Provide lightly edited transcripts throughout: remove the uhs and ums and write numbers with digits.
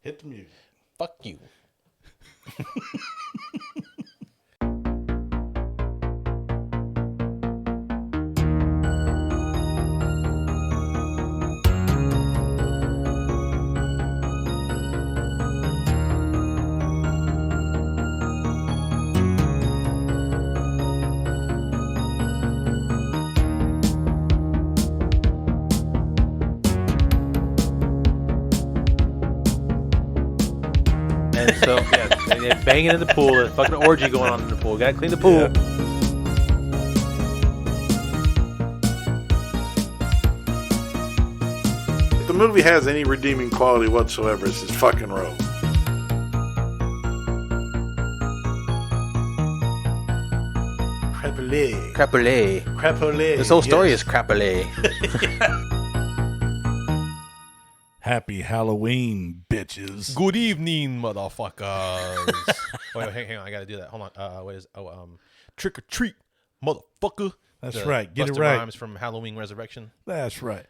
Hit the music. Fuck you. And so, yeah, they're banging in the pool. There's fucking orgy going on in the pool. Gotta clean the pool. Yeah. If the movie has any redeeming quality whatsoever, it's his fucking role. Crapulé. Crapulé. Crapulé. This whole story is crapulé. Happy Halloween, bitches. Good evening, motherfuckers. Wait, hang on. I gotta do that. Hold on. What is? Trick or treat, motherfucker. That's The right. Get Busta it right. Rhymes from Halloween Resurrection. That's right.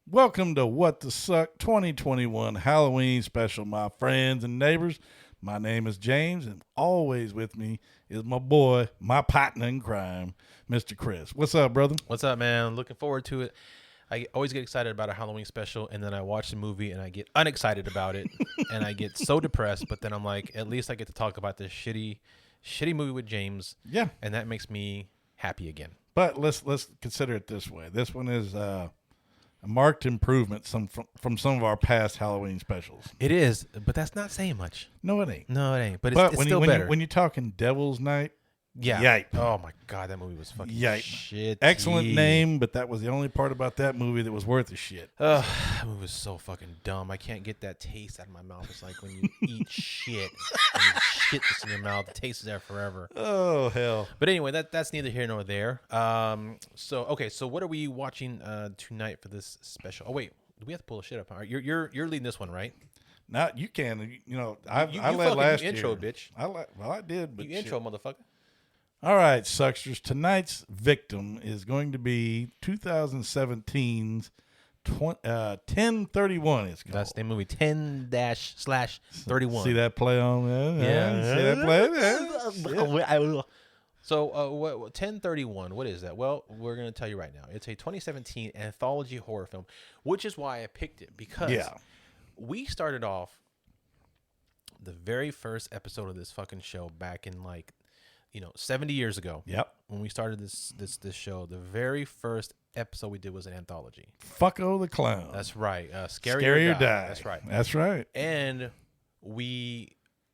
Welcome to What the Suck 2021 Halloween special, my friends and neighbors. My name is James, and always with me is my boy, my partner in crime, Mr. Chris. What's up, brother? What's up, man? Looking forward to it. I always get excited about a Halloween special, and then I watch the movie, and I get unexcited about it, and I get so depressed. But then I'm like, at least I get to talk about this shitty movie with James. Yeah. And that makes me happy again. But let's consider it this way. This one is a marked improvement from some of our past Halloween specials. It is, but that's not saying much. No, it ain't. No, it ain't. But But it's still better. when you're talking Devil's Night, Yeah. Yipe. Oh my god, that movie was fucking Yipe. shit. Excellent name, but that was the only part about that movie that was worth a shit. That movie was so fucking dumb. I can't get that taste out of my mouth. It's like when you eat shit and you shit this in your mouth, the taste is there forever. Oh, hell. But anyway, that's neither here nor there. So what are we watching tonight for this special? Oh wait, we have to pull the shit up. All right, you're leading this one, right? Now you can, I You led fucking last intro, year. bitch. I did, but You intro, motherfucker. All right, Sucksters. Tonight's victim is going to be 2017's 1031. It's called. That's the movie 10-/31. See that play on there? Yeah. See that play there? So, 1031, what is that? Well, we're going to tell you right now. It's a 2017 anthology horror film, which is why I picked it, because we started off the very first episode of this fucking show back in 70 years ago. Yep. When we started this show, the very first episode we did was an anthology. Fucko the Clown. That's right. Scary or Die. Die. That's right. That's right. And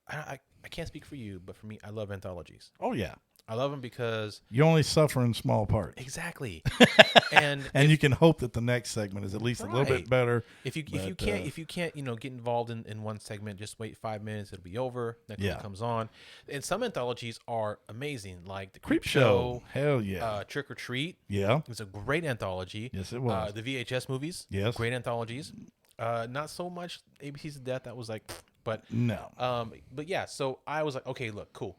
I can't speak for you, but for me, I love anthologies. Oh, yeah. I love them because You only suffer in small parts. exactly, and You can hope that the next segment is at least a little bit better. If you can't get involved in one segment, just wait 5 minutes. It'll be over. Next one comes on. And some anthologies are amazing, like the Creep Show. Hell yeah. Trick or Treat. Yeah. It's a great anthology. Yes, it was. The VHS movies. Yes. Great anthologies. Not so much ABC's of Death. That was like, but no. But yeah. So I was like, okay, look, cool.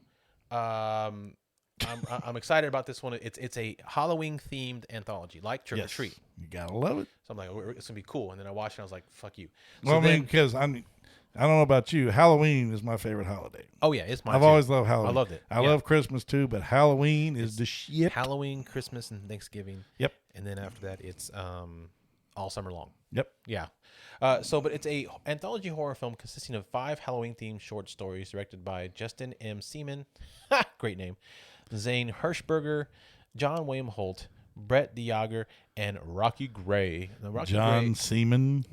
I'm excited about this one. It's a Halloween themed anthology, like Trick or Treat. You gotta love it. So I'm like, it's gonna be cool. And then I watched it. And I was like, fuck you. Well, because I don't know about you. Halloween is my favorite holiday. Oh yeah, it's mine. I've always loved Halloween. I loved it. I love Christmas too, but Halloween is the shit. Halloween, Christmas, and Thanksgiving. Yep. And then after that, it's all summer long. Yep. Yeah. But it's a anthology horror film consisting of 5 Halloween themed short stories directed by Justin M. Seaman. Great name. Zane Hershberger, John William Holt, Brett DeJager, and Rocky Gray. Seaman.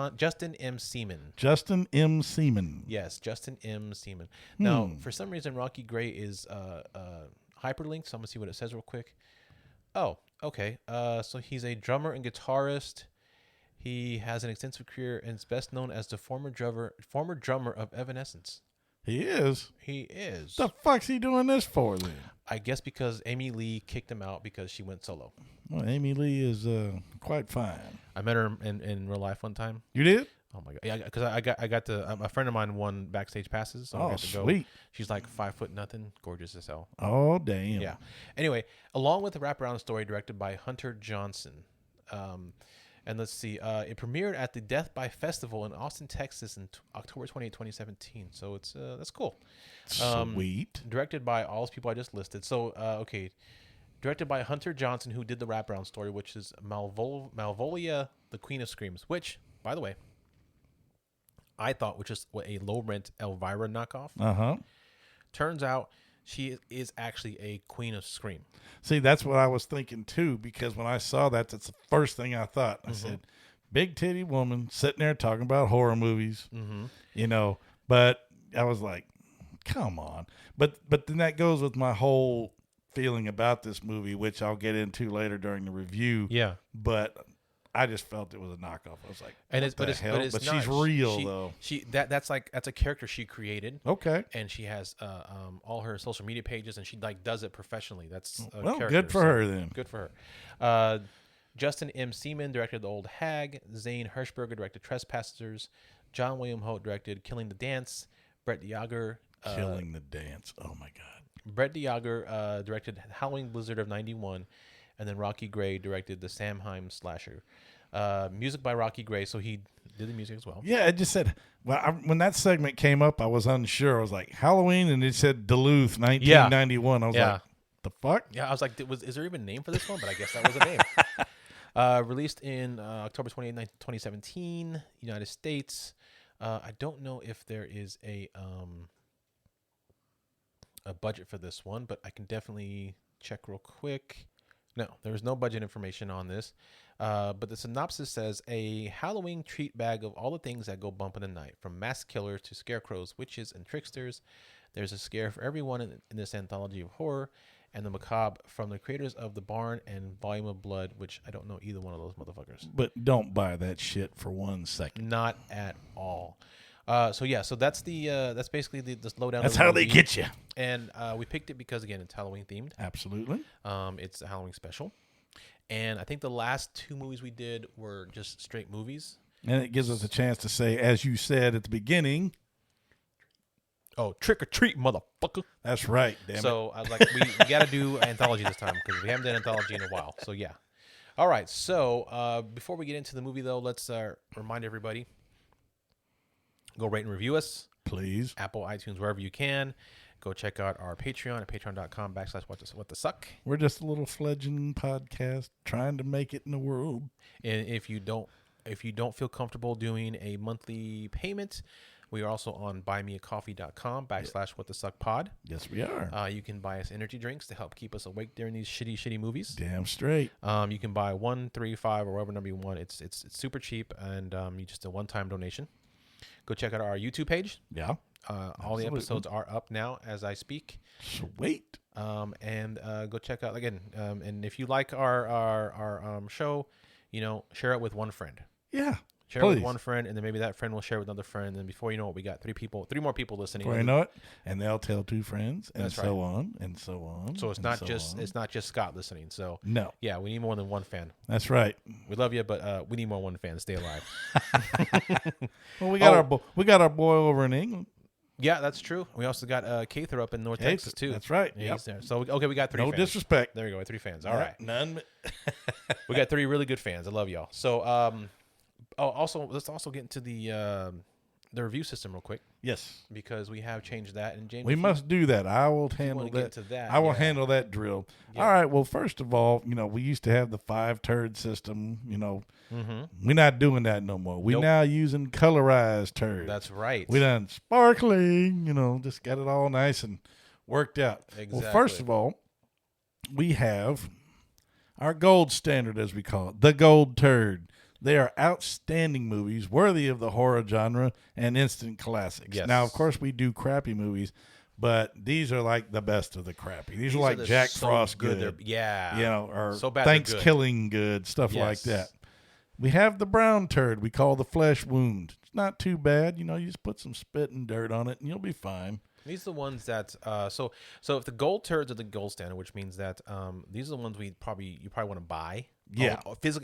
Justin M. Seaman. Justin M. Seaman. Yes, Justin M. Seaman. Now, for some reason, Rocky Gray is hyperlinked, so I'm going to see what it says real quick. Oh, okay. So he's a drummer and guitarist. He has an extensive career and is best known as the former drummer of Evanescence. He is? He is. The fuck's he doing this for then? I guess because Amy Lee kicked him out because she went solo. Well, Amy Lee is quite fine. I met her in real life one time. You did? Oh my god! Yeah, because I got to a friend of mine won backstage passes, so I got to go. Sweet. She's like 5'0", gorgeous as hell. Oh damn. Yeah. Anyway, along with the wraparound story directed by Hunter Johnson, And let's see, it premiered at the Death by Festival in Austin, Texas, in October 28, 2017. So it's that's cool. Sweet. Directed by all those people I just listed. So okay, directed by Hunter Johnson, who did the wraparound story, which is Malvolia, the Queen of Screams, which, by the way, I thought was just a low rent Elvira knockoff. Turns out she is actually a Queen of Scream. See, that's what I was thinking too, because when I saw that, that's the first thing I thought. I said, big titty woman sitting there talking about horror movies, you know, but I was like, come on. But then that goes with my whole feeling about this movie, which I'll get into later during the review. Yeah. But I just felt it was a knockoff. I was like, but not. She's real though. That's a character she created. Okay. And she has all her social media pages, and she does it professionally. That's good for her then. Good for her. Justin M. Seaman directed The Old Hag. Zane Hershberger directed Trespassers. John William Holt directed Killing the Dance. Brett DeJager. Killing the Dance. Oh my God. Brett DeJager directed Halloween Blizzard of '91. And then Rocky Gray directed the Samhain slasher. Music by Rocky Gray, so he did the music as well. Yeah, it just said, when that segment came up, I was unsure. I was like, Halloween, and it said Duluth, 1991. I was like, the fuck? Yeah, I was like, is there even a name for this one? But I guess that was a name. Released in October 28, 2017, United States. I don't know if there is a budget for this one, but I can definitely check real quick. No, there is no budget information on this. But the synopsis says, a Halloween treat bag of all the things that go bump in the night, from mass killers to scarecrows, witches, and tricksters. There's a scare for everyone in this anthology of horror and the macabre from the creators of The Barn and Volume of Blood, which I don't know either one of those motherfuckers. But don't buy that shit for 1 second. Not at all. So that's that's basically the lowdown. That's how they get you. And we picked it because, again, it's Halloween themed. Absolutely. It's a Halloween special. And I think the last 2 movies we did were just straight movies. And it gives us a chance to say, as you said at the beginning. Oh, trick or treat, motherfucker. That's right, damn so I was like, we got to do anthology this time because we haven't done anthology in a while. So, yeah. All right. So before we get into the movie, though, let's remind everybody. Go rate and review us. Please. Apple, iTunes, wherever you can. Go check out our Patreon at patreon.com/what the suck. We're just a little fledgling podcast trying to make it in the world. And if you don't feel comfortable doing a monthly payment, we are also on buymeacoffee.com/whatthesuckpod. Yes, we are. You can buy us energy drinks to help keep us awake during these shitty movies. Damn straight. You can buy 1, 3, 5, or whatever number you want. It's super cheap, and you just a one-time donation. Go check out our YouTube page. Yeah. All the episodes are up now as I speak. Sweet. And go check out again. And if you like our show, share it with one friend. Yeah. Share it with one friend, and then maybe that friend will share with another friend. And then before you know it, we got 3 more people listening. Before you know it, and they'll tell 2 friends, and That's so right. on, and so on. So it's not just Scott listening. So no. Yeah, we need more than one fan. That's right. We love you, but we need more than one fan to stay alive. Well, we got our boy over in England. Yeah, that's true. We also got Cather up in North Texas too. That's right. Yeah, he's there. So okay, we got 3 no fans. Disrespect. There we go. 3 fans. All right. None. We got 3 really good fans. I love y'all. So also let's also get into the review system real quick. Yes. Because we have changed that, and James, we must do that. I will handle that. I will handle that drill. Yeah. All right. Well, first of all, we used to have the 5 turd system. We're not doing that no more. We're now using colorized turds. That's right. We done sparkling. Just got it all nice and worked out. Exactly. Well, first of all, we have our gold standard, as we call it, the gold turd. They are outstanding movies, worthy of the horror genre and instant classics. Yes. Now, of course, we do crappy movies, but these are like the best of the crappy. These are like Jack Frost good. Yeah. Or so bad Thanksgiving good, stuff like that. We have the brown turd we call the flesh wound. It's not too bad. You just put some spit and dirt on it, and you'll be fine. These are the ones that so if the gold turds are the gold standard, which means that these are the ones you probably want to buy. Yeah.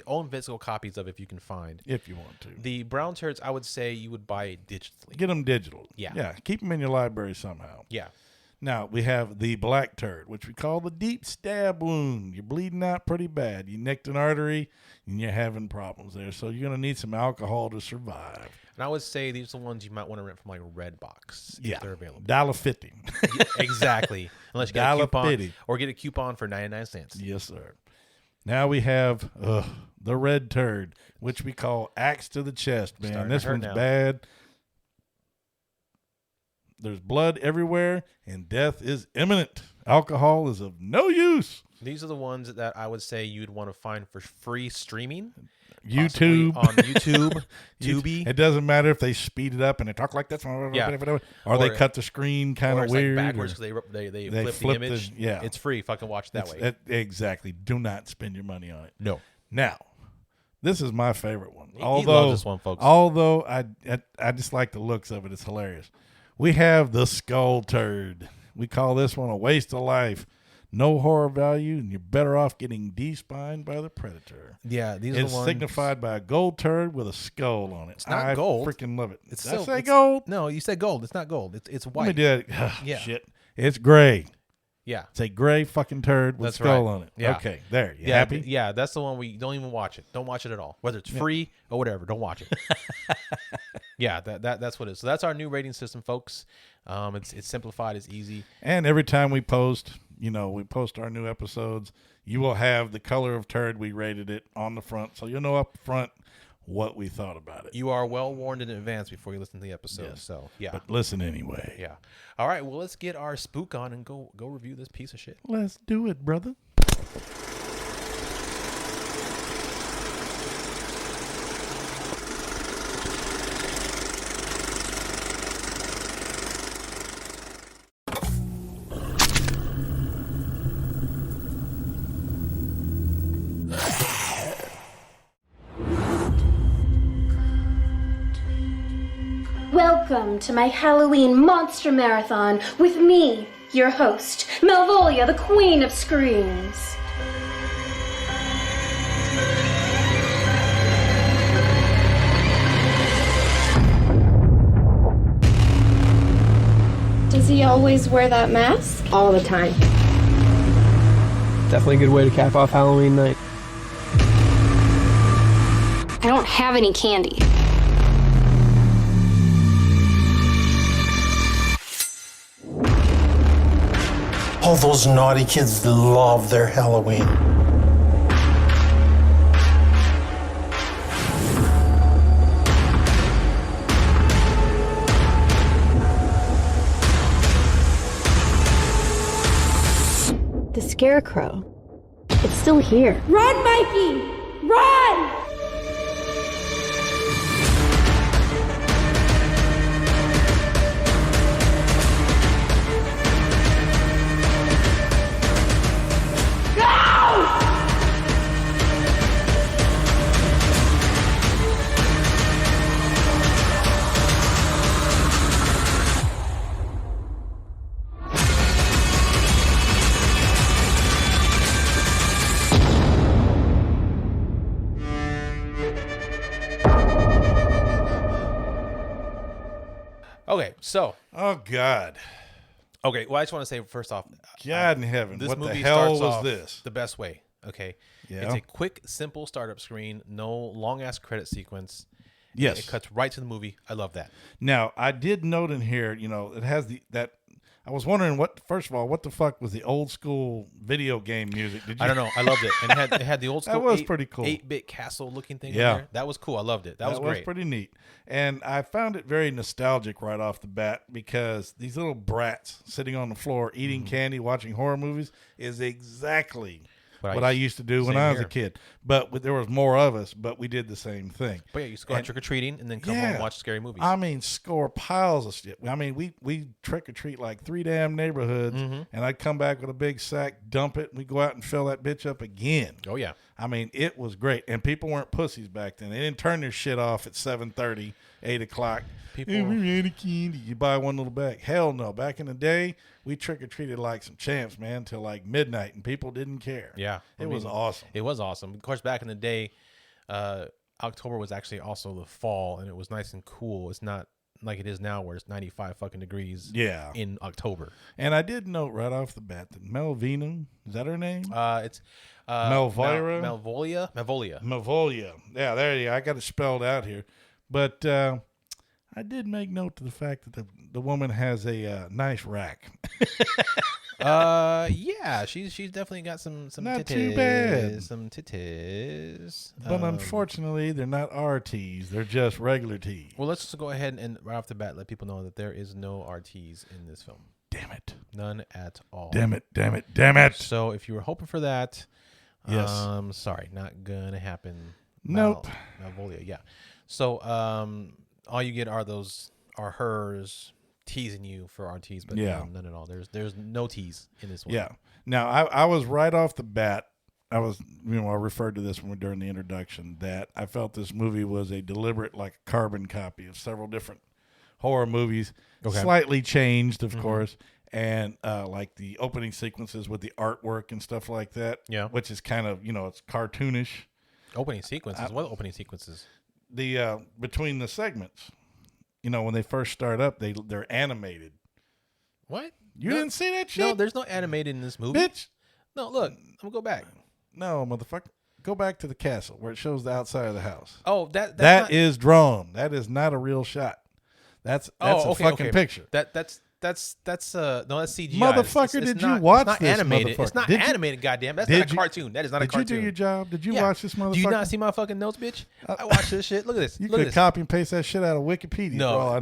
Own physical copies of if you can find. If you want to. The brown turds, I would say you would buy digitally. Get them digital. Yeah. Yeah. Keep them in your library somehow. Yeah. Now, we have the black turd, which we call the deep stab wound. You're bleeding out pretty bad. You nicked an artery, and you're having problems there. So you're going to need some alcohol to survive. And I would say these are the ones you might want to rent from like Redbox if they're available. $1.50. Exactly. Unless you get a coupon or get a coupon for 99 cents. Yes, sir. Now we have the red turd, which we call axe to the chest, man. This one's bad. There's blood everywhere, and death is imminent. Alcohol is of no use. These are the ones that I would say you'd want to find for free streaming. YouTube. On YouTube, Tubi. It doesn't matter if they speed it up and they talk like this, or they cut the screen kind of weird. Like backwards because they flip the image. It's free. Fucking watch it that way. Exactly. Do not spend your money on it. No. Now, this is my favorite one. He loves this one, folks. Although I just like the looks of it. It's hilarious. We have the skull turd. We call this one a waste of life. No horror value, and you're better off getting de-spined by the predator. Yeah, these are the ones. It's signified by a gold turd with a skull on it. It's not gold. I freaking love it. Did I say gold? No, you said gold. It's not gold. It's white. Let me do it. Yeah. Shit. It's gray. Yeah. It's a gray fucking turd with skull on it. Yeah. Okay, there. You happy? Yeah, that's the one we don't even watch it. Don't watch it at all. Whether it's free or whatever, don't watch it. Yeah, that's what it is. So that's our new rating system, folks. It's simplified. It's easy. And every time we post our new episodes, you will have the color of turd we rated it on the front, so you'll know up front what we thought about it. You are well warned in advance before you listen to the episode. Yes. So yeah, but listen anyway. Yeah. All right. Well, let's get our spook on and go review this piece of shit. Let's do it, brother. Welcome to my Halloween Monster Marathon with me, your host, Malvolia, the Queen of Screams. Does he always wear that mask? All the time. Definitely a good way to cap off Halloween night. I don't have any candy. All those naughty kids love their Halloween. The Scarecrow. It's still here. Run, Mikey! Run! Okay, so. Oh, God. Okay, well, I just want to say, first off. God in heaven, this what movie the hell starts was off this? The best way, okay? Yeah. It's a quick, simple startup screen, no long-ass credit sequence. Yes. It cuts right to the movie. I love that. Now, I did note in here, it has that. I was wondering first of all, what the fuck was the old school video game music? Did you? I don't know. I loved it. And it had the old school that was pretty cool. 8-bit castle looking thing Yeah. in there. That was cool. I loved it. That was great. That was pretty neat. And I found it very nostalgic right off the bat because these little brats sitting on the floor eating candy, watching horror movies is exactly what I used to do when I was a kid. But there was more of us, but we did the same thing. But yeah, you used to go out trick-or-treating and then come home and watch scary movies. I mean, score piles of shit. I mean, we trick-or-treat like 3 damn neighborhoods, and I'd come back with a big sack, dump it, and we'd go out and fill that bitch up again. Oh, yeah. I mean, it was great. And people weren't pussies back then. They didn't turn their shit off at 7:30, 8 o'clock. People, hey, we ate a candy. You buy one little bag. Hell no. Back in the day, we trick-or-treated like some champs, man, till like midnight, and people didn't care. Yeah. It was awesome. It was awesome. Of course, back in the day, October was actually also the fall, and it was nice and cool. It's not like it is now, where it's 95 fucking degrees. Yeah. In October. And I did note right off the bat that Melvina, is that her name? It's Melvira? Malvolia. Yeah, there you go. I got it spelled out here. But I did make note to the fact that the woman has a nice rack. Yeah, she's definitely got some Not titties, too bad. some titties. But unfortunately, they're not RTs. They're just regular T's. Well, let's just go ahead and right off the bat let people know that there is no RTs in this film. Damn it. None at all. Damn it. So if you were hoping for that, Yes. Sorry, not gonna happen. Nope. Malvolia, yeah. So all you get are hers teasing you for RTs, but Yeah. none at all. There's no tease in this one. Yeah. Now, I was right off the bat, I referred to this during the introduction, that I felt this movie was a deliberate, like, carbon copy of several different horror movies, slightly changed, of course, and like the opening sequences with the artwork and stuff like that, which is kind of, it's cartoonish. Opening sequences? What opening sequences? The between the segments, when they first start up, they're animated. What? You didn't see that shit? No, there's no animated in this movie. Bitch. No, look, I'm gonna go back. No, motherfucker. Go back to the castle where it shows the outside of the house. Oh, that not... is drawn. That is not a real shot. That's a fucking picture. That's CGI. Motherfucker, it's did not, you watch it's not this, animated. It's motherfucker? not animated, goddamn. That's not a cartoon. That is not a cartoon. Did you do your job? Did you watch this motherfucker? Do you not see my fucking notes, bitch? I watched this shit. Look at this. You Look could at copy and paste that shit out of Wikipedia. No.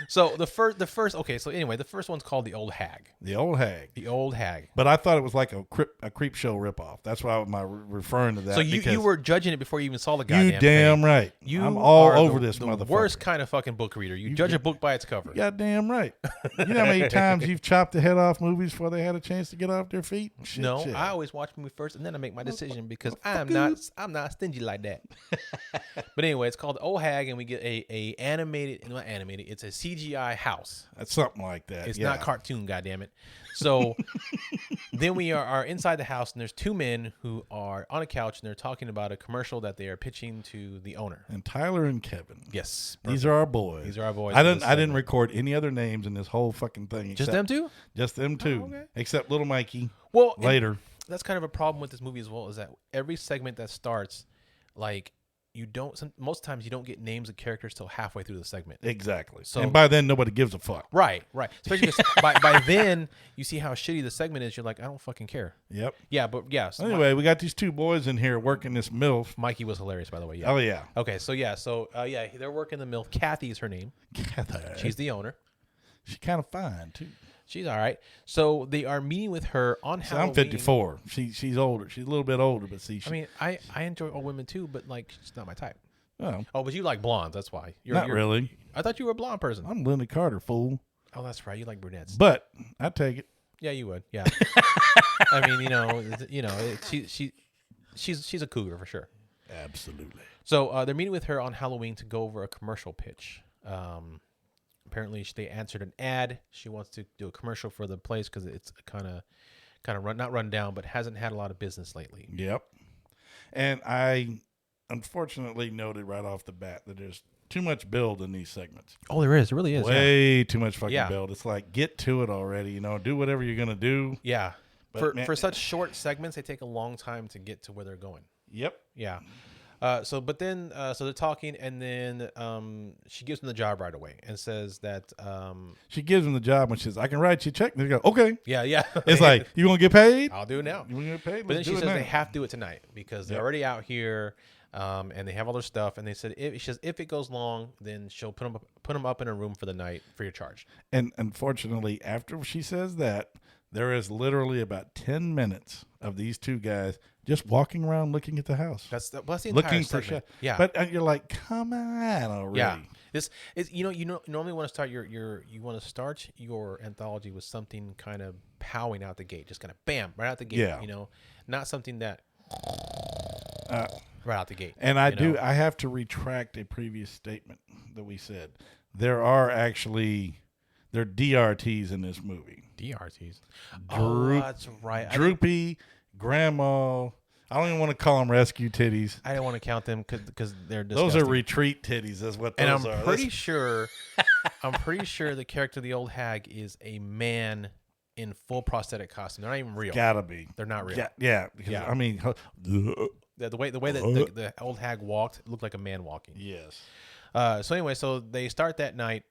So the first. Okay. So anyway, the first one's called The Old Hag. The Old Hag. The Old Hag. But I thought it was like a creep show ripoff. That's why I'm referring to that. So you were judging it before you even saw the goddamn You damn thing. right. You I'm all are over the this motherfucker. Worst kind of fucking book reader. You judge a book by its cover. Goddamn right. You know how many times you've chopped the head off movies before they had a chance to get off their feet? Shit. I always watch movie first and then I make my decision because I'm not stingy like that. But anyway, it's called The Old Hag, and we get a animated, not animated. It's a CGI house. That's something like that. It's not cartoon, goddammit. So then we are inside the house, and there's two men who are on a couch, and they're talking about a commercial that they are pitching to the owner. And Tyler and Kevin. Yes, these are our boys. These are our boys. I didn't record any other names in this whole fucking thing. Just them two. Just them two. Oh, okay. Except little Mikey. Well, later. That's kind of a problem with this movie as well. Is that every segment that starts, like. Most times you don't get names of characters till halfway through the segment. Exactly. So, and by then nobody gives a fuck. Right. Especially because by then you see how shitty the segment is. You're like, I don't fucking care. Yep. Yeah, but yeah. So anyway, we got these two boys in here working this MILF. Mikey was hilarious, by the way. Yeah. Oh yeah. Okay. So they're working the MILF. Kathy is her name. Kathy. She's the owner. She's kind of fine too. She's all right. So they are meeting with her on Halloween. I'm 54. She's older. She's a little bit older, but see. I mean, I enjoy old women too, but like she's not my type. Oh, but you like blondes. That's why. Not really. I thought you were a blonde person. I'm Linda Carter, fool. Oh, that's right. You like brunettes. But I take it. Yeah, you would. Yeah. I mean, she's a cougar for sure. Absolutely. So they're meeting with her on Halloween to go over a commercial pitch. Apparently, they answered an ad. She wants to do a commercial for the place because it's kind of not run down, but hasn't had a lot of business lately. Yep. And I unfortunately noted right off the bat that there's too much build in these segments. Oh, there is. There really is. Way too much fucking build. It's like, get to it already. Do whatever you're going to do. Yeah. But for such short segments, they take a long time to get to where they're going. Yep. Yeah. So they're talking, and then she gives them the job right away and says that she gives them the job and she says, I can write you a check. And they go, okay. Yeah. It's like, you want to get paid? I'll do it now. You want to get paid? But then she says they have to do it tonight because they're already out here, and they have all their stuff. And they said if it goes long, then she'll put them up in a room for the night free of charge. And unfortunately, after she says that, there is literally about 10 minutes of these two guys just walking around looking at the house. That's the entire looking segment. for shit. Yeah. But you're like, come on already. Yeah. This is you normally want to start your anthology with something kind of powing out the gate, just kind of bam right out the gate. Yeah. Not something that right out the gate. And I have to retract a previous statement that we said. There are DRTs in this movie. DRTs. Oh, that's right. Droopy, Grandma, I don't even want to call them rescue titties. I don't want to count them because they're those disgusting. are retreat titties. That's what those are. And I'm pretty sure the character of the old hag is a man in full prosthetic costume. They're not even real. Gotta be. They're not real. Yeah. Because, Yeah. I mean, The way that the old hag walked looked like a man walking. yes. So anyway, so they start that night,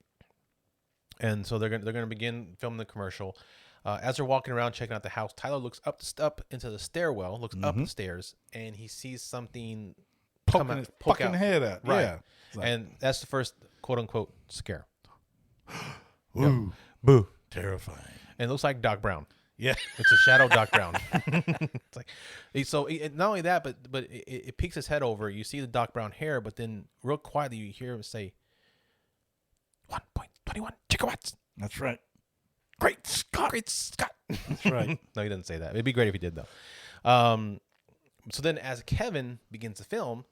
and so they're gonna begin filming the commercial. As they're walking around checking out the house, Tyler looks up into the stairwell, looks up the stairs, and he sees something Poking his fucking head out. Right. Yeah. It's like, And that's the first quote unquote scare. ooh, Boo. terrifying. And it looks like Doc Brown. Yeah. It's a shadow Doc Brown. It's like, not only that, but it peeks his head over. You see the Doc Brown hair, but then real quietly you hear him say, 1.21 gigawatts. That's right. Great Scott. That's right. No, he didn't say that. It'd be great if he did, though. So then as Kevin begins to film,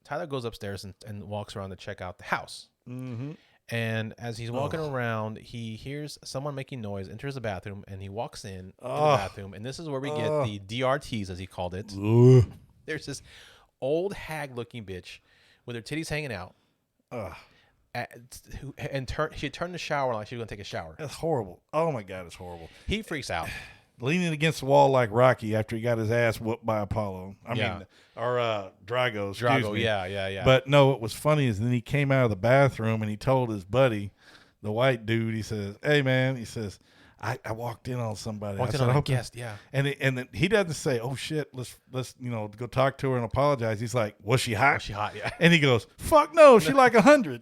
Tyler goes upstairs and walks around to check out the house. Mm-hmm. And as he's walking around, he hears someone making noise, enters the bathroom, and he walks in the bathroom. And this is where we get the DRTs, as he called it. There's this old hag-looking bitch with her titties hanging out. She turned the shower like she was going to take a shower. That's horrible. Oh, my God, it's horrible. He freaks out. Leaning against the wall like Rocky after he got his ass whooped by Apollo. I mean, or Drago. Drago, me. yeah. But no, what was funny is then he came out of the bathroom and he told his buddy, the white dude, he says, "Hey, man," he says, I walked in on somebody. Walked I in said, on I a hope guest, yeah. And then he doesn't say, "Oh shit, let's go talk to her and apologize." He's like, "Was she hot?" Was she hot? Yeah. And he goes, "Fuck no, she like 100."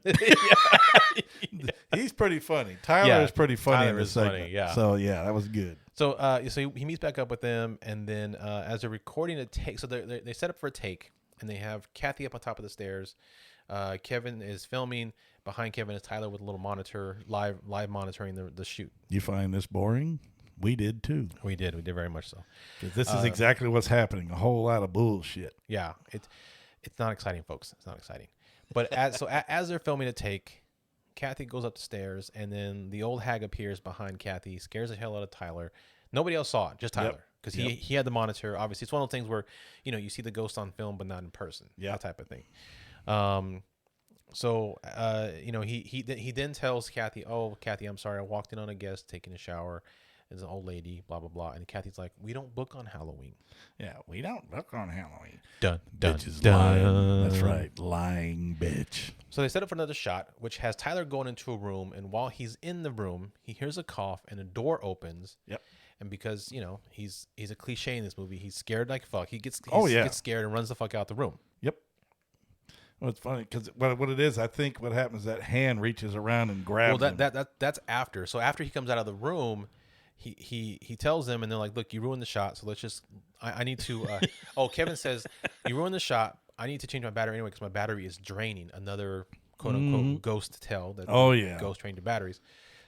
He's pretty funny. Tyler is pretty funny Tyler in this is funny, segment. yeah. So yeah, that was good. So he meets back up with them, and then as they're recording a take, so they set up for a take, and they have Kathy up on top of the stairs. Kevin is filming. Behind Kevin is Tyler with a little monitor, live monitoring the shoot. You find this boring? We did too. We did very much so. 'Cause this is exactly what's happening. A whole lot of bullshit. Yeah, it's not exciting, folks. It's not exciting. But as they're filming a take, Kathy goes up the stairs, and then the old hag appears behind Kathy, scares the hell out of Tyler. Nobody else saw it, just Tyler, because he had the monitor. Obviously, it's one of those things where you see the ghost on film, but not in person. Yeah, that type of thing. He then tells Kathy, "Oh, Kathy, I'm sorry. I walked in on a guest taking a shower. It's an old lady, blah, blah, blah." And Kathy's like, "We don't book on Halloween." Yeah, we don't book on Halloween. Dun, Bitch is lying. That's right. Lying bitch. So they set up for another shot, which has Tyler going into a room. And while he's in the room, he hears a cough and a door opens. Yep. And because, he's a cliche in this movie, he's scared like fuck. He gets scared and runs the fuck out the room. Yep. Well, it's funny because what it is, I think what happens is that hand reaches around and grabs him. That's after. So after he comes out of the room, he tells them, and they're like, "Look, you ruined the shot, so let's just I need to." Kevin says, "You ruined the shot. I need to change my battery anyway because my battery is draining." Another quote unquote ghost tell that ghost trained to batteries.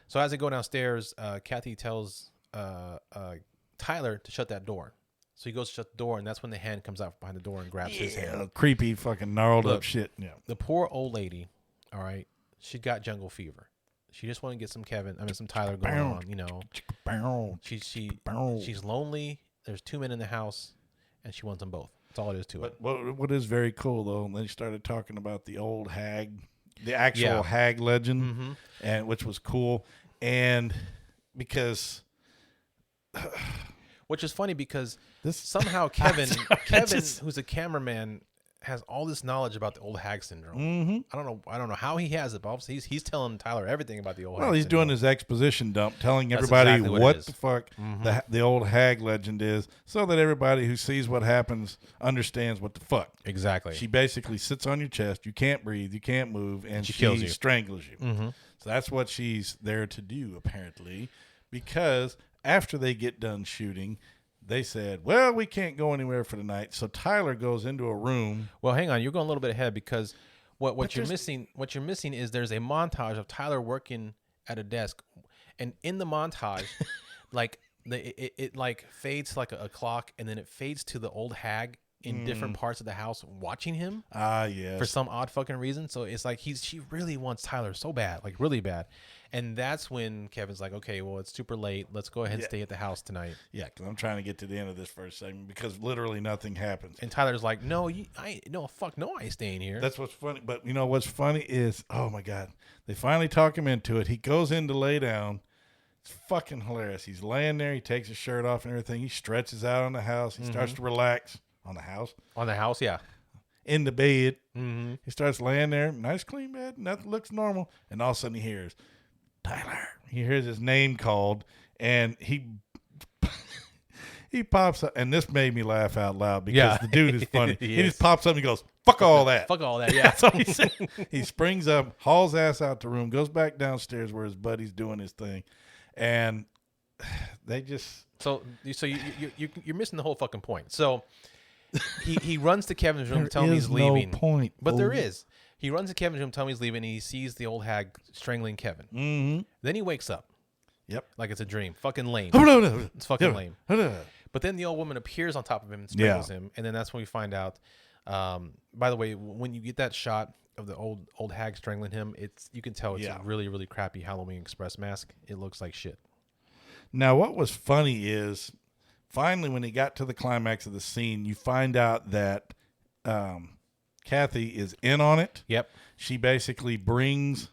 So as they go downstairs, Kathy tells Tyler to shut that door. So he goes to shut the door, and that's when the hand comes out behind the door and grabs his hand. Creepy, fucking gnarled up shit. Yeah. The poor old lady, all right, she got jungle fever. She just wanted to get some Tyler going on, She's lonely. There's two men in the house, and she wants them both. That's all it is to it. But what is very cool, though, and they started talking about the old hag, the actual hag legend, and which was cool. And because... Which is funny because somehow Kevin, who's a cameraman, has all this knowledge about the old hag syndrome. Mm-hmm. I don't know how he has it, but obviously he's telling Tyler everything about the old hag syndrome. Well, he's doing his exposition dump, telling everybody exactly what the fuck the old hag legend is, so that everybody who sees what happens understands what the fuck. Exactly. She basically sits on your chest, you can't breathe, you can't move, and she kills you. strangles you. So that's what she's there to do, apparently, because after they get done shooting, they said, "Well, we can't go anywhere for the night." So Tyler goes into a room. Well, hang on, you're going a little bit ahead because what you're missing is there's a montage of Tyler working at a desk, and in the montage, like it like fades like a clock, and then it fades to the old hag in different parts of the house watching him. Yes. For some odd fucking reason. So it's like she really wants Tyler so bad, like really bad. And that's when Kevin's like, okay, well, it's super late. Let's go ahead and stay at the house tonight. Yeah, because I'm trying to get to the end of this first segment because literally nothing happens. And Tyler's like, no, I ain't staying here. That's what's funny. But you know what's funny is, oh my God, they finally talk him into it. He goes in to lay down. It's fucking hilarious. He's laying there. He takes his shirt off and everything. He stretches out on the house. He starts to relax on the house. On the house, yeah. In the bed. Mm-hmm. He starts laying there. Nice clean bed. Nothing looks normal. And all of a sudden he hears, Tyler. He hears his name called, and he pops up. And this made me laugh out loud because the dude is funny. He just pops up and he goes, fuck all that. Fuck all that, yeah. That's all he said. He springs up, hauls ass out the room, goes back downstairs where his buddy's doing his thing. And they just... So you're missing the whole fucking point. So he runs to Kevin's room to tell him he's leaving. No point. But there is. He runs to Kevin's room, tell him he's leaving, and he sees the old hag strangling Kevin. Mm-hmm. Then he wakes up. Yep. Like it's a dream. Fucking lame. It's fucking lame. But then the old woman appears on top of him and strangles him, and then that's when we find out. By the way, when you get that shot of the old hag strangling him, you can tell it's a really, really crappy Halloween Express mask. It looks like shit. Now, what was funny is finally when he got to the climax of the scene, you find out that Kathy is in on it. Yep. She basically brings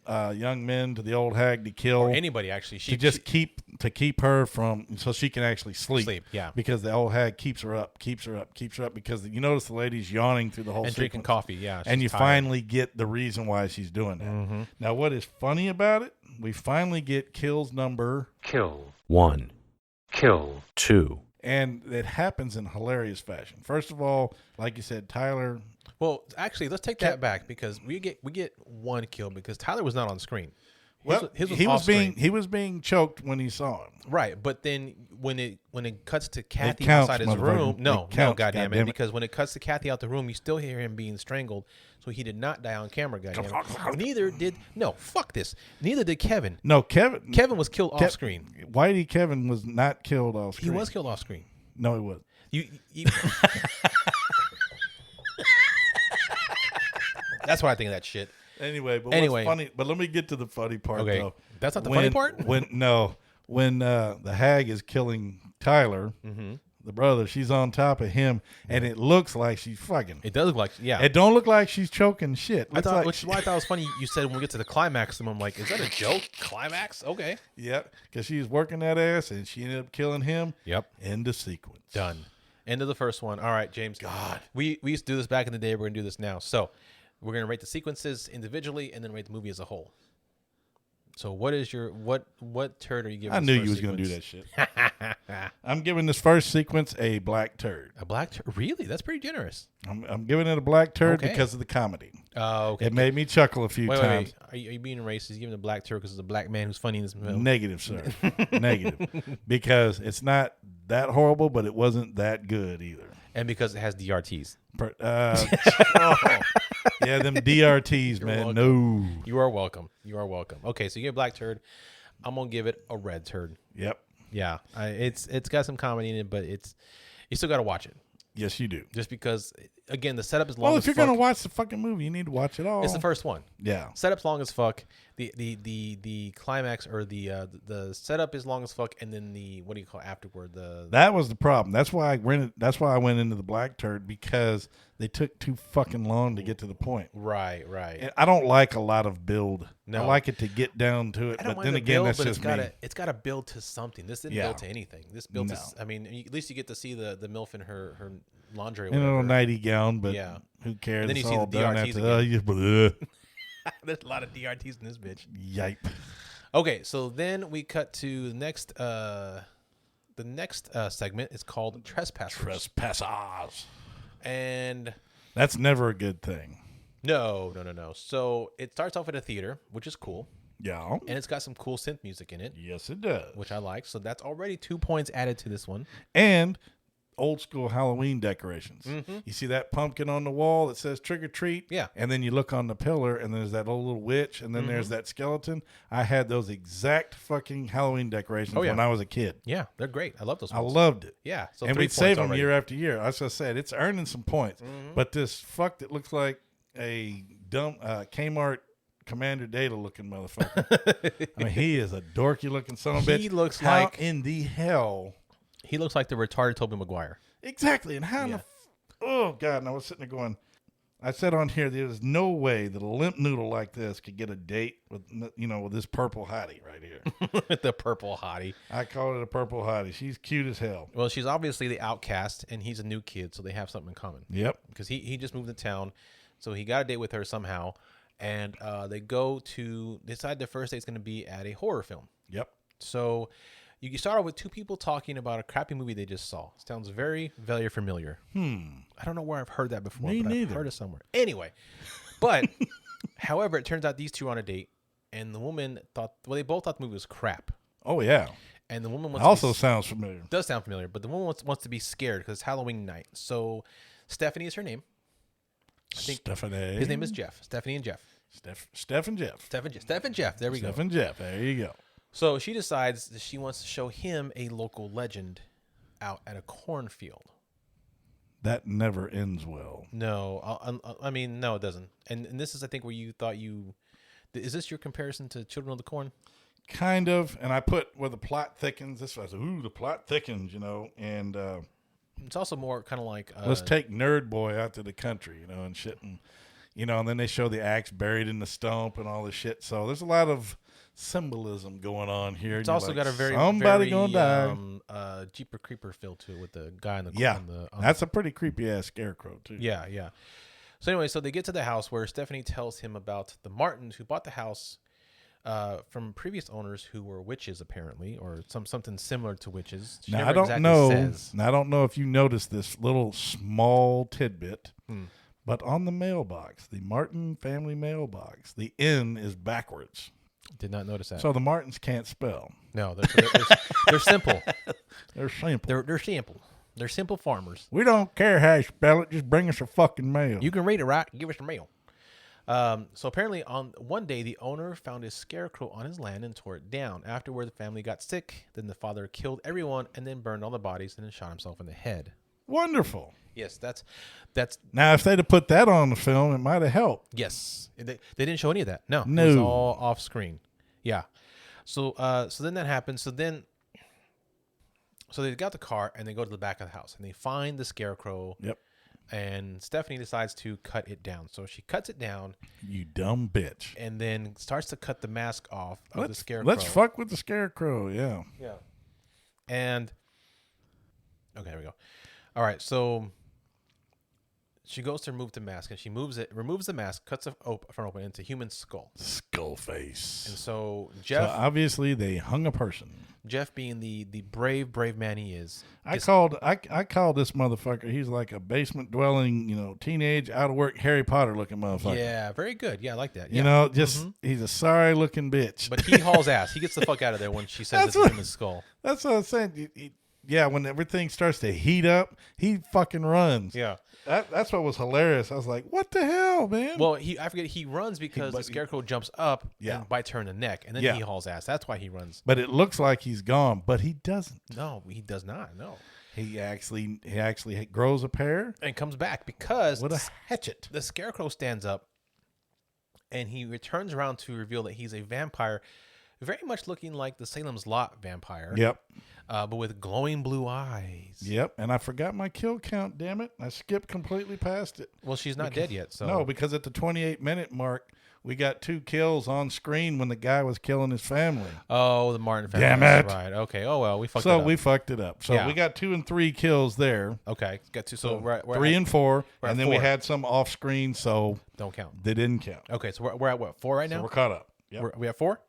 young men to the old hag to kill. Or anybody, actually. To keep her from, so she can actually sleep. Sleep, yeah. Because the old hag keeps her up, because you notice the lady's yawning through the whole and sequence. drinking coffee, yeah. And you tired. finally get the reason why she's doing that. Mm-hmm. Now, what is funny about it, we finally get kills number... Kill 1. Kill 2. And it happens in hilarious fashion. First of all, like you said, Tyler... Well, actually, let's take that back because we get one kill because Tyler was not on screen. His was being choked when he saw him. Right, but then when it cuts to Kathy outside his room, no, goddamn it, because when it cuts to Kathy out the room, you still hear him being strangled. So he did not die on camera, goddamn it. Fuck this. Neither did Kevin. No, Kevin. Kevin was killed off screen. Whitey Kevin was not killed off screen. He was killed off screen. No, he wasn't. You That's why I think of that shit. Anyway, what's funny? But let me get to the funny part. Okay, though. That's not the funny part. When the hag is killing Tyler, the brother, she's on top of him, and it looks like she's fucking. It does look like, yeah. It don't look like she's choking shit. Which is why I thought it was funny. You said when we get to the climax, and I'm like, is that a joke? Climax? Okay. Yep, because she was working that ass, and she ended up killing him. Yep. End of sequence. Done. End of the first one. All right, James. God, we used to do this back in the day. We're gonna do this now. So. We're going to rate the sequences individually and then rate the movie as a whole. So what is your what turd are you giving? I knew you was going to do that shit. I'm giving this first sequence a black turd. A black turd? Really? That's pretty generous. I'm giving it a black turd because of the comedy. Oh, okay. It made me chuckle a few times. Wait. Are you being racist? Giving it a black turd because it's a black man who's funny in this film? Negative, sir. Negative. Because it's not that horrible, but it wasn't that good either. And because it has DRTs. Yeah, them DRTs, man. Welcome. No. You are welcome. Okay, so you get a black turd. I'm gonna give it a red turd. Yep. Yeah, it's got some comedy in it, but you still got to watch it. Yes, you do. Just because, again, the setup is long. Well, as if you're fuck. gonna watch the fucking movie, you need to watch it all. It's the first one. Yeah. Setup's long as fuck. The climax or the setup is long as fuck, and then the what do you call it afterward? That was the problem. That's why I rented. That's why I went into the black turd because they took too fucking long to get to the point. Right. And I don't like a lot of build. No. I like it to get down to it, but then again, that's just me. It's got to build to something. This didn't build to anything. This built to. I mean, at least you get to see the MILF in her lingerie. In a little nighty gown, but who cares? And then you it's see all the done DRTs after. There's a lot of DRTs in this bitch. Yipe. Okay, so then we cut to the next. The next segment is called Trespassers. And that's never a good thing. No. So it starts off at a theater, which is cool. Yeah. And it's got some cool synth music in it. Yes, it does. Which I like. So that's already 2 points added to this one. And old school Halloween decorations. You see that pumpkin on the wall that says trick or treat? Yeah. And then you look on the pillar and there's that old little witch and then there's that skeleton. I had those exact fucking Halloween decorations when I was a kid. Yeah, they're great. I love those I ones. loved it. Yeah. So and 3 we'd save points them already. year after year. As I said, it's earning some points. But this fuck that looks like a dumb Kmart Commander Data looking motherfucker. I mean, he is a dorky looking son of a bitch. He looks How like in the hell. He looks like the retarded Tobey Maguire. Exactly. And how in the oh God, and I was sitting there going, I said on here, there's no way that a limp noodle like this could get a date with, with this purple hottie right here. The purple hottie. I call it a purple hottie. She's cute as hell. Well, she's obviously the outcast, and he's a new kid, so they have something in common. Yep. Because he just moved to town, so he got a date with her somehow, and they decide their first date's going to be at a horror film. Yep. So you start off with two people talking about a crappy movie they just saw. Sounds very, very familiar. I don't know where I've heard that before, Me but neither. I've heard it somewhere. Anyway, but however, it turns out these two are on a date, and the woman they both thought the movie was crap. Oh, yeah. And the woman wants Also sounds familiar. does sound familiar, but the woman wants to be scared because it's Halloween night. So Stephanie is her name. I think Stephanie. his name is Jeff. Stephanie and Jeff. Steph and Jeff. Steph and Jeff. There we Steph go. and Jeff. There you go. So she decides that she wants to show him a local legend out at a cornfield. That never ends well. No, I mean, no, it doesn't. And this is, I think, where you thought is this your comparison to Children of the Corn? Kind of. And I put where the plot thickens. This was, the plot thickens, and It's also more kind of like let's take Nerd Boy out to the country, and shit. And, and then they show the axe buried in the stump and all this shit. So there's a lot of symbolism going on here. It's also got a very somebody gonna die. Jeeper Creeper feel to it with the guy in the Yeah, on that's a pretty creepy ass scarecrow too. Yeah. So anyway, so they get to the house where Stephanie tells him about the Martins who bought the house from previous owners who were witches, apparently, or something similar to witches. She Now never I don't exactly know. says. Now I don't know if you noticed this little small tidbit, but on the mailbox, the Martin family mailbox, the N is backwards. Did not notice that. So the Martins can't spell. No, they're simple. They're simple. They're simple. They're simple farmers. We don't care how you spell it. Just bring us a fucking mail. You can read it, right? Give us your mail. So apparently on one day, the owner found a scarecrow on his land and tore it down. Afterward, the family got sick. Then the father killed everyone and then burned all the bodies and then shot himself in the head. Wonderful. Yes, that's Now, if they'd have put that on the film, it might have helped. yes. They didn't show any of that. No, No. it was all off screen. Yeah. So then that happens. So they got the car and they go to the back of the house and they find the scarecrow. Yep. And Stephanie decides to cut it down. So she cuts it down You dumb bitch. and then starts to cut the mask off of the scarecrow. Let's fuck with the scarecrow. Yeah. Yeah. And okay, there we go. All right, so she goes to remove the mask, and she removes the mask, cuts it open into human skull. Skull face. And so So Jeff, obviously they hung a person. Jeff being the brave man he is. I called this motherfucker. He's like a basement dwelling, teenage out of work Harry Potter looking motherfucker. Yeah, very good. Yeah, I like that. You Yeah. know, just he's a sorry looking bitch. But he hauls ass. He gets the fuck out of there when she says That's it's a human skull. That's what I'm saying. Yeah, when everything starts to heat up, he fucking runs. Yeah. That's what was hilarious. I was like, what the hell, man? Well, I forget he runs because the scarecrow jumps up Yeah. and bites her in the neck, and then Yeah. he hauls ass. That's why he runs. But it looks like he's gone, but he doesn't. No, he does not. No. He actually grows a pair And comes back because with a hatchet. the scarecrow stands up and he returns around to reveal that he's a vampire, very much looking like the Salem's Lot vampire. Yep. But with glowing blue eyes. Yep. And I forgot my kill count, damn it. I skipped completely past it. Well, she's not dead yet. So No, because at the 28-minute mark, we got 2 kills on screen when the guy was killing his family. Oh, the Martin family. Damn That's it. right. Okay. Oh well, we fucked it So up. we fucked it up. So Yeah. we got 2 and 3 kills there. Okay. Got to. So we're 3 and 4, we're at and then we 4. had some off screen, so don't count. they didn't count. Okay. So we're at what? 4 right So now. we're caught up. Yep. We're at 4.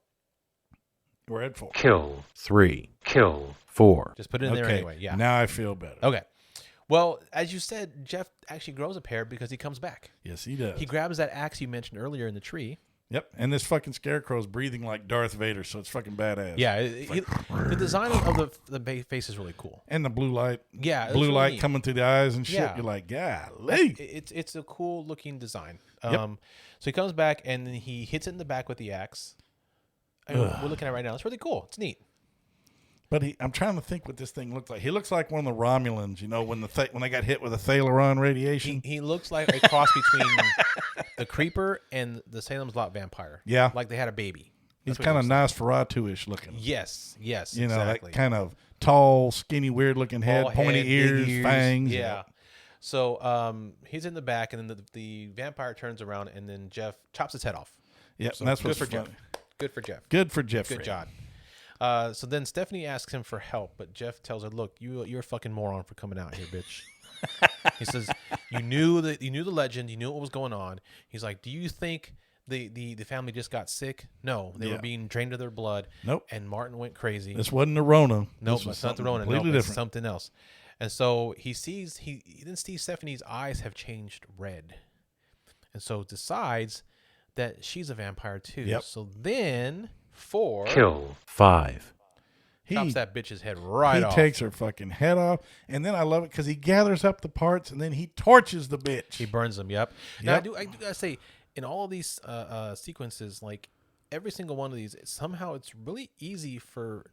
We're at 4. Kill 3. Kill 4. Just put it in there anyway. Yeah. Now I feel better. Okay. Well, as you said, Jeff actually grows a pair because he comes back. Yes, he does. He grabs that axe you mentioned earlier in the tree. Yep, and this fucking scarecrow's breathing like Darth Vader, so it's fucking badass. Yeah, the design of the face is really cool. And the blue light. Yeah, blue really light neat. coming through the eyes and shit. Yeah. You're like, golly. It's a cool looking design. Yep. So he comes back and then he hits it in the back with the axe. I mean, we're looking at it right now. It's really cool. It's neat. But I'm trying to think what this thing looks like. He looks like one of the Romulans, when they got hit with a Thalaron radiation. He looks like a cross between the Creeper and the Salem's Lot vampire. Yeah. Like they had a baby. He's That's what kind of he looks Nosferatu-ish looking. like. Yes, That exactly. kind of tall, skinny, weird-looking head, Bald pointy head, ears, big fangs. Yeah. So he's in the back, and then the vampire turns around, and then Jeff chops his head off. Yep, So and that's good what's for funny. Jeff. Good for Jeff. Good for Jeffrey. Good job. So then Stephanie asks him for help, but Jeff tells her, "Look, you're a fucking moron for coming out here, bitch." He says, "You knew the legend. You knew what was going on." He's like, "Do you think the family just got sick? No, they were being drained of their blood. Nope. And Martin went crazy. This wasn't the Rona. Nope, This was it's not the something Rona. completely Nope, it's different. something else." And so he then sees Stephanie's eyes have changed red, and so decides that she's a vampire too. Yep. So then 4 Kill 5. chops that bitch's head right off. He takes her fucking head off, and then I love it because he gathers up the parts and then he torches the bitch. He burns them. Yep. Now Yep. I do gotta say, in all of these sequences, like every single one of these, somehow it's really easy for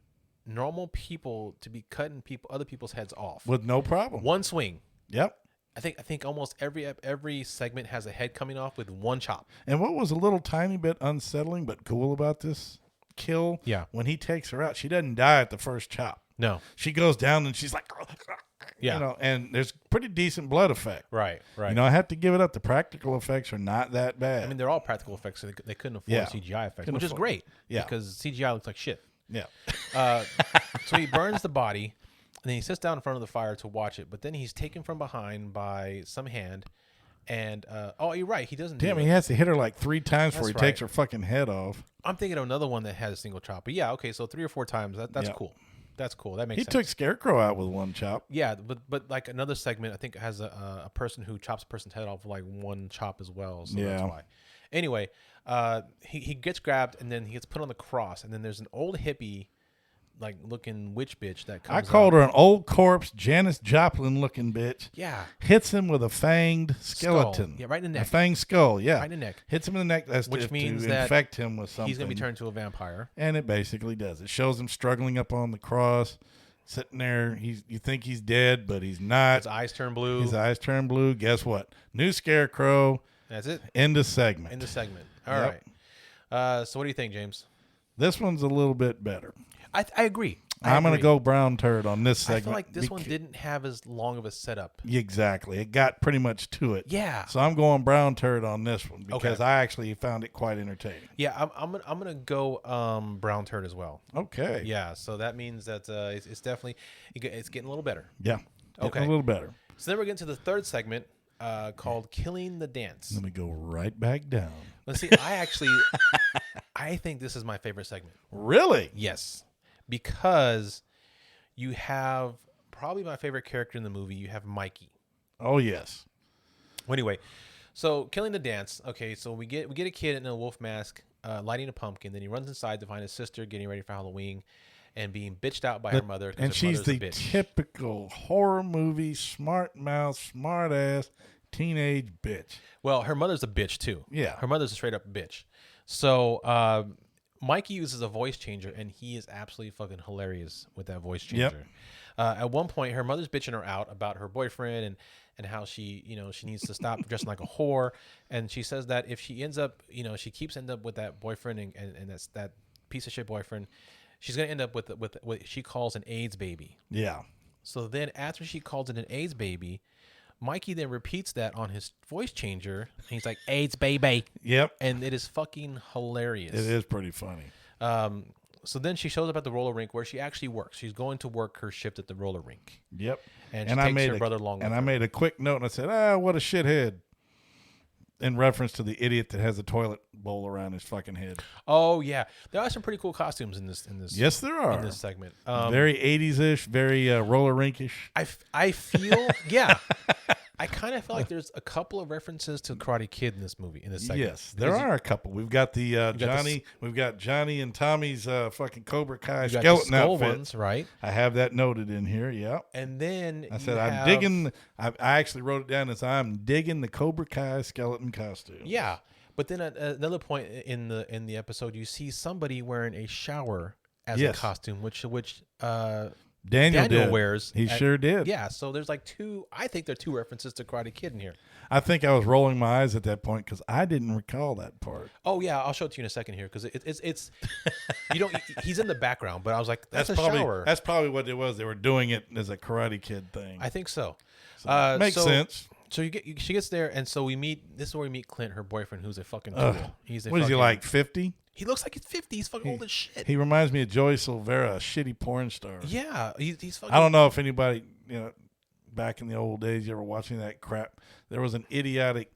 normal people to be cutting other people's heads off With no problem. one swing. Yep. I think almost every segment has a head coming off with one chop. And what was a little tiny bit unsettling but cool about this kill, Yeah. when he takes her out, she doesn't die at the first chop. No. She goes down and she's like, Yeah. and there's pretty decent blood effect. Right. I have to give it up. The practical effects are not that bad. I mean, they're all practical effects, so they couldn't afford Yeah. CGI effects, Couldn't which is afford- great. Yeah. Because CGI looks like shit. yeah. So he burns the body, and then he sits down in front of the fire to watch it. But then he's taken from behind by some hand, and you're right, he doesn't. Damn, do he it. has to hit her like 3 times before he That's takes right. her fucking head off. I'm thinking of another one that has a single chop. But yeah, okay, so 3 or 4 times. That's Yep. cool. That's cool. That makes He sense. took Scarecrow out with one chop. Yeah, but like another segment, I think it has a person who chops a person's head off with like one chop as well. So that's Yeah. why. Anyway, he gets grabbed and then he gets put on the cross, and then there's an old hippie, like looking witch bitch that comes. I called out. her an old corpse, Janis Joplin looking bitch. Yeah. Hits him with a fanged skeleton. Yeah, right in the A neck. fanged skull, yeah. Right in the neck. Hits him in the neck. That's Which means to that infect him with something. He's gonna be turned into a vampire. And it basically does. It shows him struggling up on the cross, sitting there. You think he's dead, but he's not. His eyes turn blue. His eyes turn blue. Guess what? New Scarecrow. That's it. End of segment. In the segment. All Yep. right. So what do you think, James? This one's a little bit better. I agree. I'm going to agree. go brown turd on this segment. I feel like this one didn't have as long of a setup. Exactly. It got pretty much to it. Yeah. So I'm going brown turd on this one because Okay. I actually found it quite entertaining. Yeah, I'm gonna go brown turd as well. Okay. Yeah, so that means that it's definitely it's getting a little better. Yeah. Getting Okay. A little better. So then we're getting to the third segment called "Killing the Dance." Let me go right back down. Let's see. I think this is my favorite segment. Really? Yes, because you have probably my favorite character in the movie. You have Mikey. Oh, yes. Well, anyway, so killing the dance. Okay, so we get a kid in a wolf mask lighting a pumpkin. Then he runs inside to find his sister getting ready for Halloween and being bitched out by her mother. 'cause And her she's mother's a the bitch. typical horror movie, smart mouth, smart ass, teenage bitch. Well, her mother's a bitch too. Yeah. Her mother's a straight up bitch. So Mikey uses a voice changer, and he is absolutely fucking hilarious with that voice changer. At one point, her mother's bitching her out about her boyfriend and how she needs to stop dressing like a whore. And she says that if she ends up, she keeps end up with that boyfriend and that's that piece of shit boyfriend, she's going to end up with what she calls an AIDS baby. Yeah. So then after she calls it an AIDS baby, Mikey then repeats that on his voice changer. And he's like, AIDS baby. Yep. And it is fucking hilarious. It is pretty funny. So then she shows up at the roller rink where she actually works. She's going to work her shift at the roller rink. Yep. And she takes her brother along with And I her. made a quick note and I said, what a shithead. In reference to the idiot that has a toilet bowl around his fucking head. Oh yeah, there are some pretty cool costumes in this. Yes, there are. in this segment. Very 80s-ish, very roller rink-ish. I feel yeah. I kind of feel like there's a couple of references to Karate Kid in this movie, in this segment. Yes, there are a couple. We've got we've got Johnny and Tommy's fucking Cobra Kai skeleton outfit. Ones, right? I have that noted in here. Yeah. And then I said I'm digging. I actually wrote it down as I'm digging the Cobra Kai skeleton costume. Yeah, but then at another point in the episode, you see somebody wearing a shower as a costume, which Daniel wears. He sure did. Yeah, so there's like two. I think there are two references to Karate Kid in here. I think I was rolling my eyes at that point because I didn't recall that part. Oh yeah, I'll show it to you in a second here because it's you don't. He's in the background, but I was like, that's a probably, shower. That's probably what it was. They were doing it as a Karate Kid thing. I think so. Makes sense. So she gets there, and so we meet. This is where we meet Clint, her boyfriend, who's a fucking tool. What is he like? 50? He looks like he's 50. He's fucking old as shit. He reminds me of Joey Silvera, a shitty porn star. Yeah, he's fucking. I don't know if anybody, back in the old days, you ever watching that crap? There was an idiotic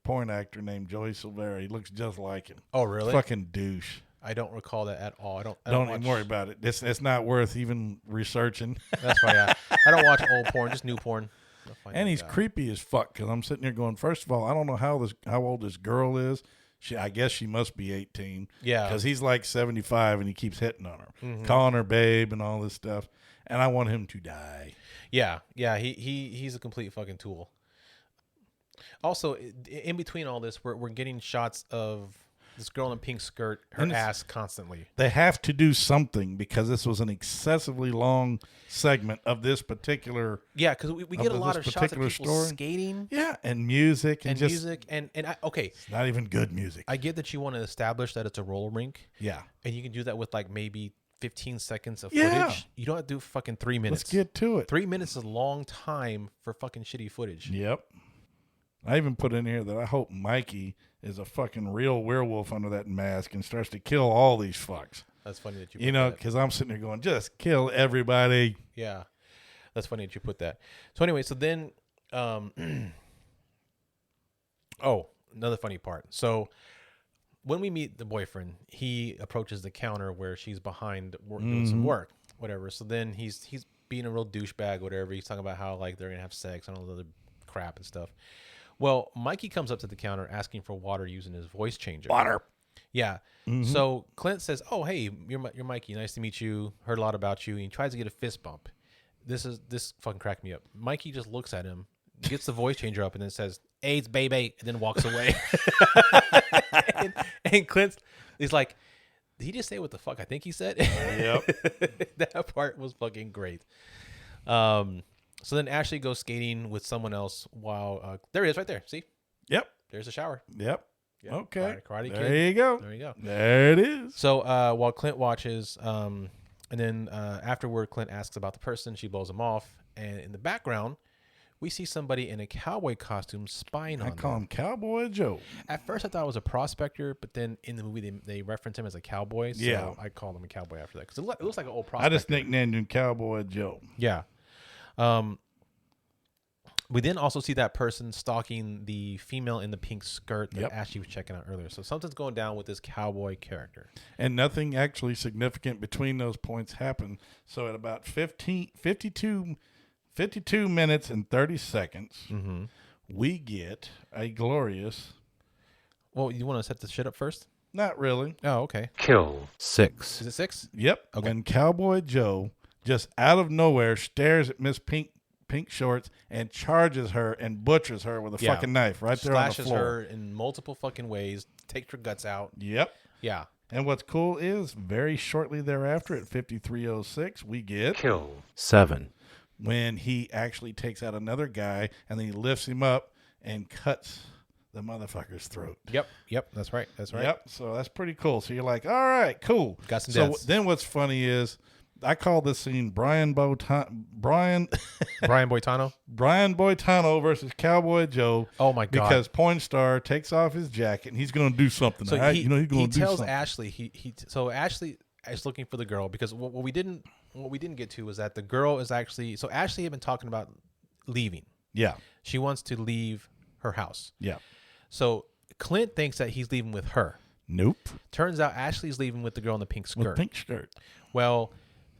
porn actor named Joey Silvera. He looks just like him. Oh, really? Fucking douche. I don't recall that at all. I don't even worry about it. It's not worth even researching. That's why I don't watch old porn, just new porn. And he's creepy as fuck because I'm sitting here going, first of all, I don't know how old this girl is. I guess she must be 18. Yeah. Because he's like 75 and he keeps hitting on her, calling her babe and all this stuff. And I want him to die. Yeah. He's a complete fucking tool. Also, in between all this, we're getting shots of this girl in a pink skirt, her ass constantly. They have to do something because this was an excessively long segment of this particular. Yeah, because we get a lot of shots of people skating. Yeah, and music and just music and okay, it's not even good music. I get that you want to establish that it's a roller rink. Yeah, and you can do that with like maybe 15 seconds of footage. You don't have to do fucking 3 minutes. Let's get to it. 3 minutes is a long time for fucking shitty footage. Yep. I even put in here that I hope Mikey is a fucking real werewolf under that mask and starts to kill all these fucks. That's funny that because I'm sitting there going, just kill everybody. Yeah, that's funny that you put that. So anyway, so then, another funny part. So when we meet the boyfriend, he approaches the counter where she's behind doing some work, whatever. So then he's being a real douchebag, whatever. He's talking about how like they're gonna have sex and all the other crap and stuff. Well, Mikey comes up to the counter asking for water using his voice changer. Water. Yeah. So Clint says, "Oh, hey, you're Mikey. Nice to meet you. Heard a lot about you." And he tries to get a fist bump. This fucking cracked me up. Mikey just looks at him, gets the voice changer up, and then says, "AIDS, baby," and then walks away. and Clint is like, "Did he just say what the fuck I think he said?" Yep. That part was fucking great. So then Ashley goes skating with someone else while there he is right there. See? Yep. There's a shower. Yep. Okay. Karate there Kid. you go. There you go. There it is. So while Clint watches, and then afterward, Clint asks about the person. She blows him off. And in the background, we see somebody in a cowboy costume spying on them. I call him Cowboy Joe. At first, I thought it was a prospector, but then in the movie, they reference him as a cowboy. So I called him a cowboy after that because it looks like an old prospector. I just nicknamed him Cowboy Joe. Yeah. We then also see that person stalking the female in the pink skirt that Ashley was checking out earlier. So something's going down with this cowboy character. And nothing actually significant between those points happened. So at about 52 minutes and 30 seconds, we get a glorious... Well, you want to set the shit up first? Not really. Oh, okay. Kill 6. Is it 6? Yep. Okay. When Cowboy Joe just out of nowhere stares at Miss Pink Shorts and charges her and butchers her with a fucking knife right there on the floor. Slashes her in multiple fucking ways, takes her guts out. Yep. Yeah. And what's cool is very shortly thereafter at 53:06, we get Kill 7. when he actually takes out another guy and then he lifts him up and cuts the motherfucker's throat. Yep. That's right. Yep. So that's pretty cool. So you're like, all right, cool. Got some So deaths. then what's funny is I call this scene Brian Boitano versus Cowboy Joe. Oh my god! Because Porn Star takes off his jacket and he's going to do something. So right? he he's going to do tells something. Ashley so Ashley is looking for the girl because what we didn't get to was that the girl is actually Ashley had been talking about leaving. Yeah. She wants to leave her house. Yeah. So Clint thinks that he's leaving with her. Nope. Turns out Ashley's leaving with the girl in the pink skirt. With pink skirt. Well,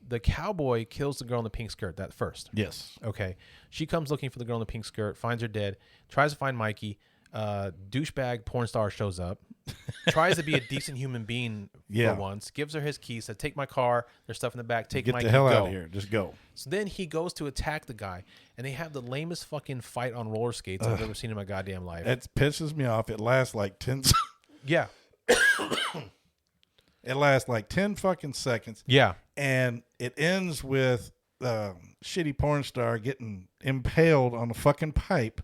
the cowboy kills the girl in the pink skirt that first. Yes. Okay. She comes looking for the girl in the pink skirt, finds her dead, tries to find Mikey. Douchebag porn star shows up, tries to be a decent human being for once, gives her his keys, said, take my car, there's stuff in the back, take Mikey, get the hell go. out of here, just go. So then he goes to attack the guy, and they have the lamest fucking fight on roller skates I've ever seen in my goddamn life. It pisses me off. It lasts like 10 Yeah. It lasts like 10 fucking seconds. Yeah. And it ends with shitty porn star getting impaled on a fucking pipe.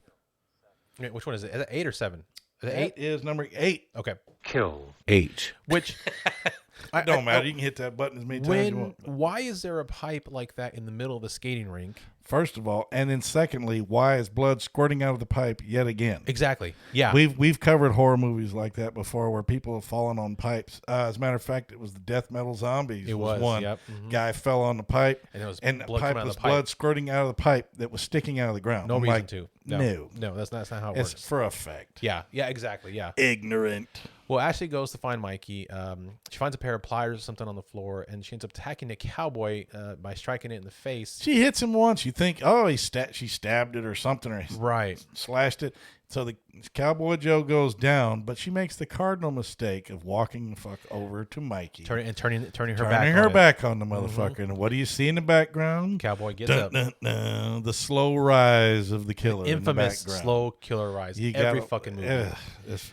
Wait, which one is it? Is it 8 or 7? Is it 8? That is number 8. Okay. Kill H. Which It don't matter. You can hit that button as many times as you want. Why is there a pipe like that in the middle of a skating rink? First of all, and then secondly, why is blood squirting out of the pipe yet again? Exactly. Yeah. We've covered horror movies like that before where people have fallen on pipes. As a matter of fact, it was the Death Metal Zombies. It was one. Yep. Mm-hmm. Guy fell on the pipe, and the pipe was blood squirting out of the pipe that was sticking out of the ground. No I'm reason like, to. No, that's not how it it's works. for effect. Yeah. Yeah. Exactly. Yeah. Ignorant. Well, Ashley goes to find Mikey. She finds a pair of pliers or something on the floor, and she ends up attacking the cowboy by striking it in the face. She hits him once. You think, oh, she stabbed it or something, or right, slashed it. So the Cowboy Joe goes down, but she makes the cardinal mistake of walking the fuck over to Mikey, turning her back on the motherfucker. And what do you see in the background? Cowboy gets up. The slow rise of the killer. Infamous in the slow killer rise. Every fucking movie. It's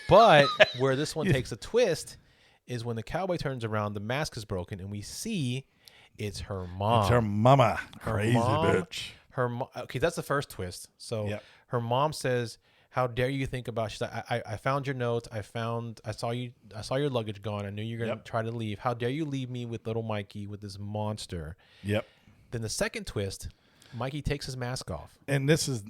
But where this one takes a twist is when the cowboy turns around, the mask is broken, and we see it's her mom. It's her mama. Crazy bitch. Okay, that's the first twist. So her mom says, "How dare you think about?" She's like, "I found your notes. I saw your luggage gone. I knew you were gonna try to leave. How dare you leave me with little Mikey with this monster?" Yep. Then the second twist, Mikey takes his mask off, and this is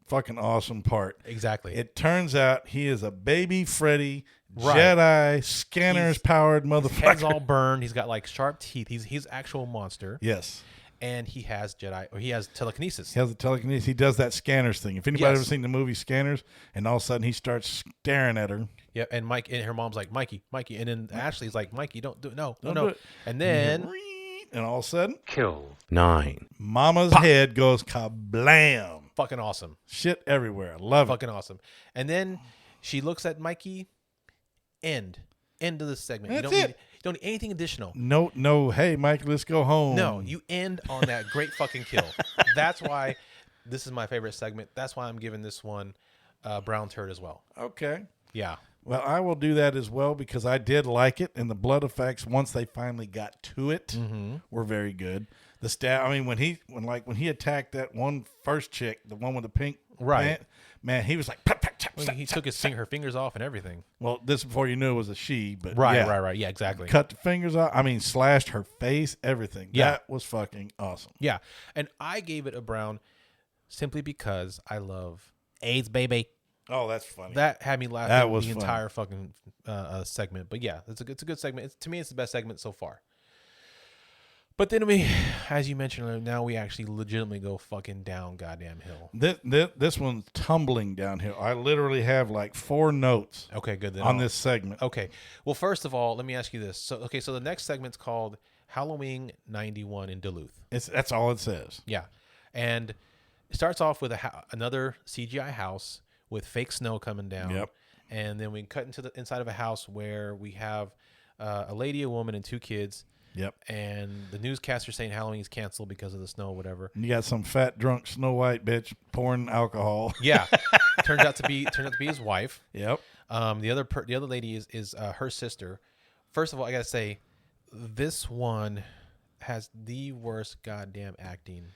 fucking awesome part. Exactly. It turns out he is a baby Freddy Jedi scanners powered motherfucker. His head's all burned. He's got like sharp teeth. He's actual monster. Yes. And he has he has telekinesis. He has the telekinesis. He does that scanners thing. If anybody ever seen the movie Scanners, and all of a sudden he starts staring at her. Yeah, and her mom's like, Mikey, and then Ashley's like, Mikey, don't do it. No. Do it. And then and all of a sudden, kill 9. Mama's head goes kablam. Fucking awesome. Shit everywhere. Love it. Fucking awesome. And then she looks at Mikey. End of the segment. That's you it. don't need anything additional. No. Hey, Mike, let's go home. No, you end on that great fucking kill. That's why this is my favorite segment. That's why I'm giving this one brown turd as well. Okay. Yeah. Well, I will do that as well because I did like it, and the blood effects once they finally got to it were very good. The stab. I mean, when he attacked that first chick, the one with the pink pant, man, he was like, he took her fingers off and everything. Well, this before you knew it was a she, but right, yeah, exactly. Cut the fingers off. I mean, slashed her face, everything. Yeah. That was fucking awesome. Yeah, and I gave it a brown simply because I love AIDS, baby. Oh, that's funny. That had me laughing the entire fucking segment. But yeah, it's a good segment. To me, it's the best segment so far. But then as you mentioned, now we actually legitimately go fucking down goddamn hill. This one's tumbling downhill. I literally have like 4 notes. Okay, good. On this segment. Okay. Well, first of all, let me ask you this. So the next segment's called Halloween 91 in Duluth. That's all it says. Yeah. And it starts off with another CGI house with fake snow coming down. Yep. And then we cut into the inside of a house where we have a lady, a woman, and 2 kids. Yep. And the newscaster saying Halloween's canceled because of the snow or whatever. And you got some fat drunk Snow White bitch pouring alcohol. Yeah. Turns out to be his wife. Yep. The other lady is her sister. First of all, I gotta say, this one has the worst goddamn acting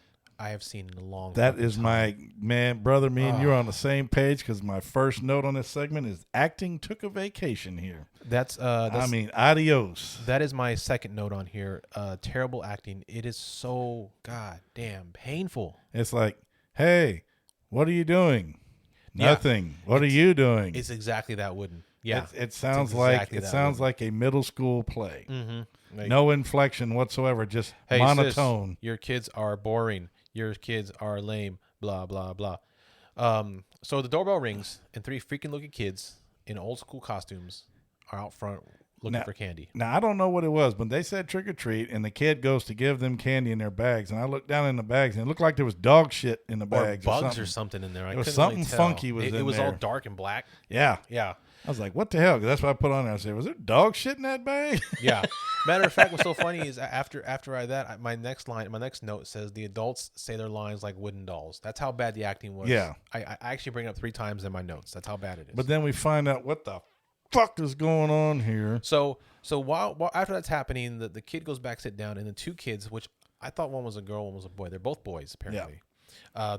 I have seen in a long time. That is my man, brother. Me and you're on the same page because my first note on this segment is acting took a vacation here. That's adios. That is my second note on here. Terrible acting. It is so goddamn painful. It's like, hey, what are you doing? Nothing. What are you doing? It's exactly that wooden. Yeah. It sounds like a middle school play. Mm-hmm. Like, no inflection whatsoever. Just monotone. Sis, your kids are boring. Your kids are lame. Blah blah blah. So the doorbell rings, and 3 freaking looking kids in old school costumes are out front looking for candy. Now, I don't know what it was, but they said trick or treat, and the kid goes to give them candy in their bags. And I looked down in the bags, and it looked like there was dog shit in the bags. Or bugs or something in there. There was something funky in there. It was all dark and black. Yeah. Yeah. I was like, what the hell? 'Cause that's what I put on there. I said, was there dog shit in that bag? Yeah. Matter of fact, what's so funny is after my next note says the adults say their lines like wooden dolls. That's how bad the acting was. Yeah. I actually bring it up 3 times in my notes. That's how bad it is. But then we find out what the fuck is going on here. So while after that's happening, the kid goes back, sit down, and the 2 kids, which I thought one was a girl, one was a boy. They're both boys, apparently.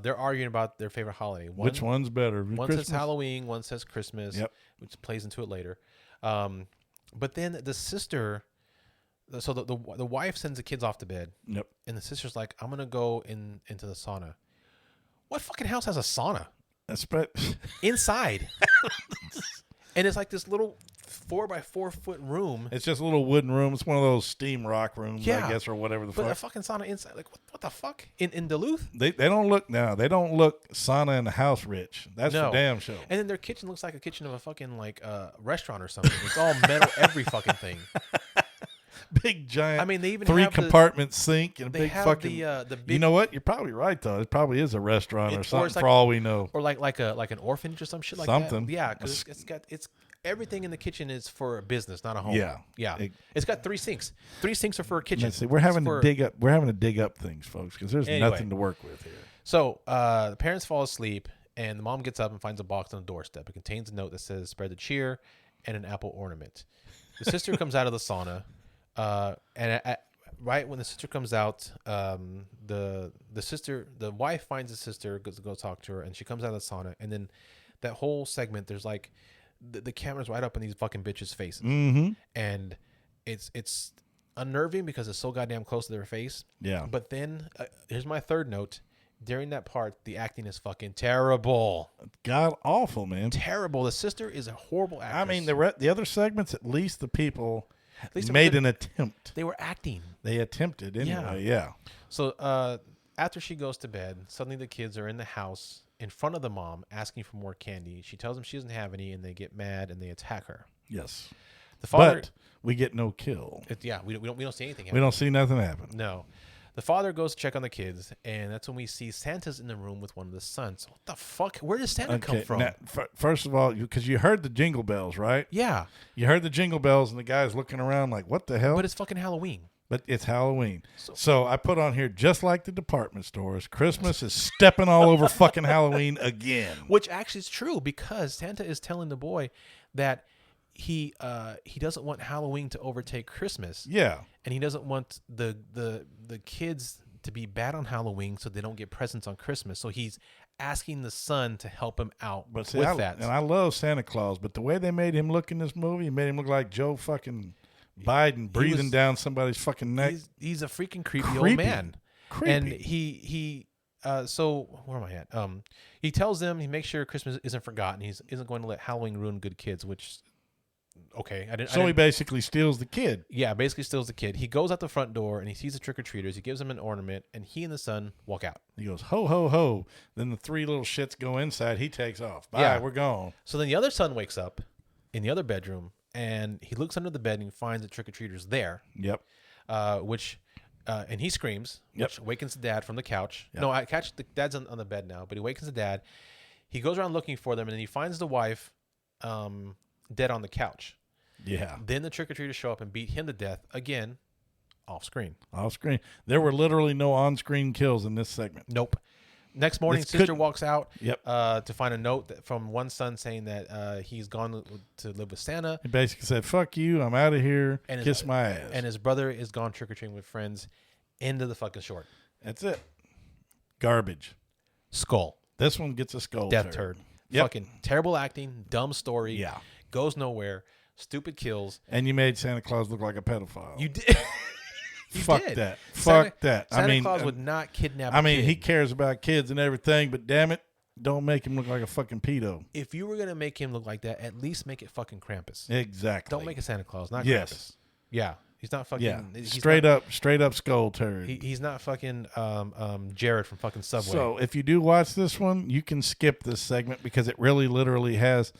They're arguing about their favorite holiday. Which one's better? One Christmas? says Halloween, one says Christmas, Yep. which plays into it later. But then the sister, so the wife sends the kids off to bed. Yep. And the sister's like, I'm going to go into the sauna. What fucking house has a sauna? Inside. And it's like this little 4x4 foot room. It's just a little wooden room. It's one of those steam rock rooms, I guess, or whatever the fuck. But a fucking sauna inside. Like, what the fuck? In Duluth? They don't look sauna in the house rich. That's for damn sure. And then their kitchen looks like a kitchen of a fucking like restaurant or something. It's all metal, every fucking thing. Big giant. I mean, they even 3 have compartment sink and a they big have fucking. the big, you know what? You're probably right though. It probably is a restaurant or something like, for all we know. Or like an orphanage or some shit like something. that. Yeah, because it's everything in the kitchen is for a business, not a home. Yeah. It's got 3 sinks. 3 sinks are for a kitchen. See, we're having to dig up. We're having to dig up things, folks, because there's nothing to work with here. So the parents fall asleep, and the mom gets up and finds a box on the doorstep. It contains a note that says "Spread the cheer" and an apple ornament. The sister comes out of the sauna, and right when the sister comes out, the wife finds the sister, goes to go talk to her, and she comes out of the sauna, and then that whole segment, there's like the camera's right up in these fucking bitches' faces, and it's unnerving because it's so goddamn close to their face. Yeah. But then here's my third note. During that part, the acting is fucking terrible. God awful, man. Terrible. The sister is a horrible actress. I mean, the other segments, at least the people made an attempt. They were acting. They attempted anyway. Yeah. So after she goes to bed, suddenly the kids are in the house in front of the mom asking for more candy. She tells them she doesn't have any, and they get mad and they attack her. Yes. The father, but we get no kill. We don't see anything happen. We don't see nothing happen. No. The father goes to check on the kids, and that's when we see Santa's in the room with one of the sons. What the fuck? Where does Santa come from? Now, first of all, because you heard the jingle bells, right? Yeah. You heard the jingle bells, and the guy's looking around like, what the hell? But it's fucking Halloween. But it's Halloween. So I put on here, just like the department stores, Christmas is stepping all over fucking Halloween again. Which actually is true, because Santa is telling the boy that he doesn't want Halloween to overtake Christmas. Yeah. And he doesn't want the kids to be bad on Halloween so they don't get presents on Christmas. So he's asking the son to help him out with that. And I love Santa Claus, but the way they made him look in this movie made him look like Joe fucking Biden breathing down somebody's fucking neck. He's a freaking creepy old man. Creepy. And he so where am I at? He tells them, he makes sure Christmas isn't forgotten. He isn't going to let Halloween ruin good kids, which okay. He basically steals the kid. Yeah, basically steals the kid. He goes out the front door and he sees the trick-or-treaters. He gives them an ornament, and he and the son walk out. He goes, ho, ho, ho. Then the 3 little shits go inside. He takes off. Bye, we're gone. So then the other son wakes up in the other bedroom, and he looks under the bed and he finds the trick-or-treaters there. Yep. And he screams, which awakens the dad from the couch. Yep. No, I catch the dad's on the bed now, but he awakens the dad. He goes around looking for them, and then he finds the wife dead on the couch. Yeah. Then the trick-or-treaters show up and beat him to death again, off screen. Off screen. There were literally no on-screen kills in this segment. Nope. Next morning, sister walks out to find a note from one son saying that he's gone to live with Santa. He basically said, fuck you, I'm out of here, and kiss my ass. And his brother is gone trick-or-treating with friends. End of the fucking short. That's it. Garbage. Skull. This one gets a skull Death turd. Yep. Fucking terrible acting, dumb story. Yeah. Goes nowhere. Stupid kills. And you made Santa Claus look like a pedophile. You did. Fuck that. Fuck that. Santa Claus would not kidnap a kid. He cares about kids and everything, but damn it, don't make him look like a fucking pedo. If you were going to make him look like that, at least make it fucking Krampus. Exactly. Don't make it Santa Claus, not Krampus. Yeah. He's not fucking... Yeah. He's straight up skull turd. He's not fucking Jared from fucking Subway. So if you do watch this one, you can skip this segment because it really literally has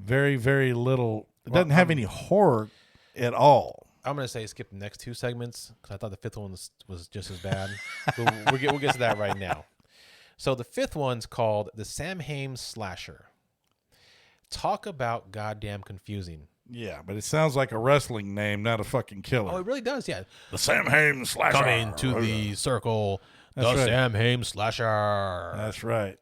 very, very little... It doesn't have any horror at all. I'm gonna say skip the next 2 segments because I thought the 5th one was just as bad. But we'll get to that right now. So the 5th one's called the Samhain Slasher. Talk about goddamn confusing. Yeah, but it sounds like a wrestling name, not a fucking killer. Oh, it really does. Yeah. The Samhain Slasher. Coming to the circle. That's the right. Samhain Slasher. That's right.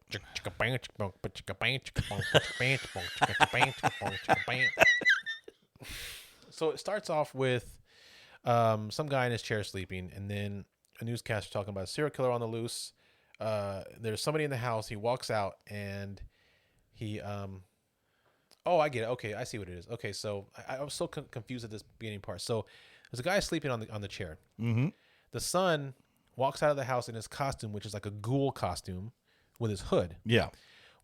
So it starts off with some guy in his chair sleeping, and then a newscaster talking about a serial killer on the loose. There's somebody in the house. He walks out, and he oh, I get it. Okay, I see what it is. Okay, so I was so confused at this beginning part. So there's a guy sleeping on the chair. Mm-hmm. The son walks out of the house in his costume, which is like a ghoul costume, with his hood. Yeah.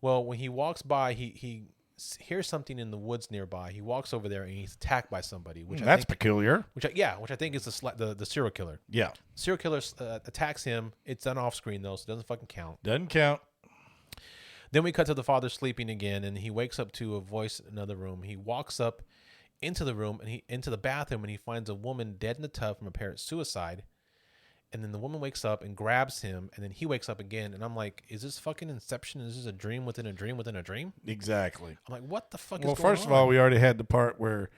Well, when he walks by, he hears something in the woods nearby. He walks over there and he's attacked by somebody, which That's I think, peculiar. which I think is the serial killer. Yeah. Serial killer attacks him. It's done off screen though, so it doesn't fucking count. Doesn't count. Then we cut to the father sleeping again, and he wakes up to a voice in another room. He walks up into the room and into the bathroom, and he finds a woman dead in the tub from apparent suicide. And then the woman wakes up and grabs him, and then he wakes up again. And I'm like, is this fucking Inception? Is this a dream within a dream within a dream? Exactly. I'm like, what the fuck Well, is going on? first of all, we already had the part where,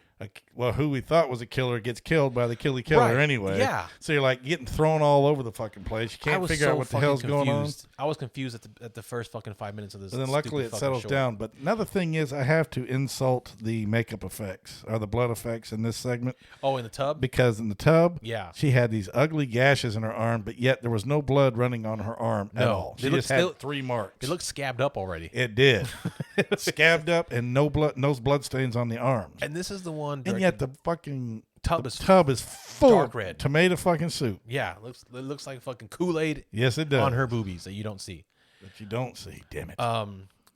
who we thought was a killer gets killed by the killer Right, anyway. yeah. So you're like getting thrown all over the fucking place. You I can't was figure so out what the fucking hell's going on. confused. I was confused at the first fucking 5 minutes of this. And then luckily stupid it fucking settles show. down. But another thing is I have to insult the makeup effects or the blood effects in this segment. Oh, in the tub? Because in the tub, Yeah. she had these ugly gashes in her arm, but yet there was no blood running on her arm at No. all. They She look just had still- 3 marks. It looked scabbed up already. It did. Scabbed up and no blood stains on the arms. And this is the one. And yet the fucking tub is full dark of red. tomato fucking soup. Yeah, it looks like fucking Kool-Aid Yes, it does. on her boobies that you don't see. That you don't see. Damn it.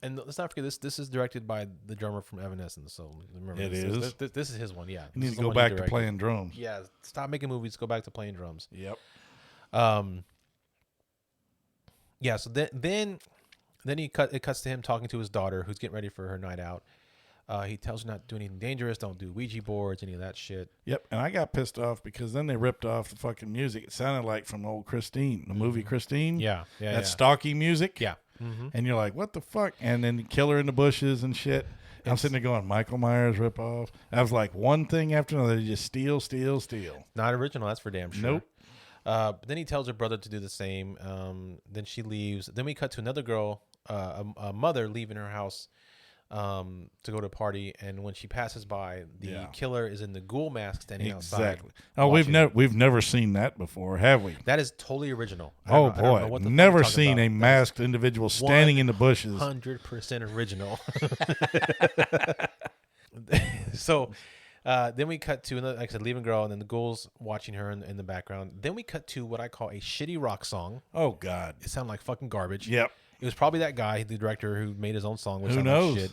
And let's not forget this is directed by the drummer from Evanescence. So remember, It this, is. This is his one. Yeah, you This need is to the go one he back to directed. playing drums. Yeah, stop making movies. Go back to playing drums. Yep. Yeah. So then it cuts to him talking to his daughter, who's getting ready for her night out. He tells her not to do anything dangerous. Don't do Ouija boards, any of that shit. Yep. And I got pissed off because then they ripped off the fucking music. It sounded like from old Christine, the movie Christine. Yeah. That stocky music. Yeah. Mm-hmm. And you're like, what the fuck? And then Killer in the Bushes and shit. I'm sitting there going, Michael Myers ripoff. I was like, one thing after another, just steal. Not original, that's for damn sure. Nope. But then he tells her brother to do the same. Then she leaves. Then we cut to another girl, a mother leaving her house to go to a party. And when she passes by, the killer is in the ghoul mask standing outside. Exactly. Oh, we've never seen that before, have we? That is totally original. Oh boy, never seen a masked individual standing in the bushes. 100% original. So then we cut to another, like I said, leaving girl, and then the ghouls watching her in the background. Then we cut to what I call a shitty rock song. Oh God, It sounded like fucking garbage. Yep. It was probably that guy, the director, who made his own song. Which Who sounded like knows? shit.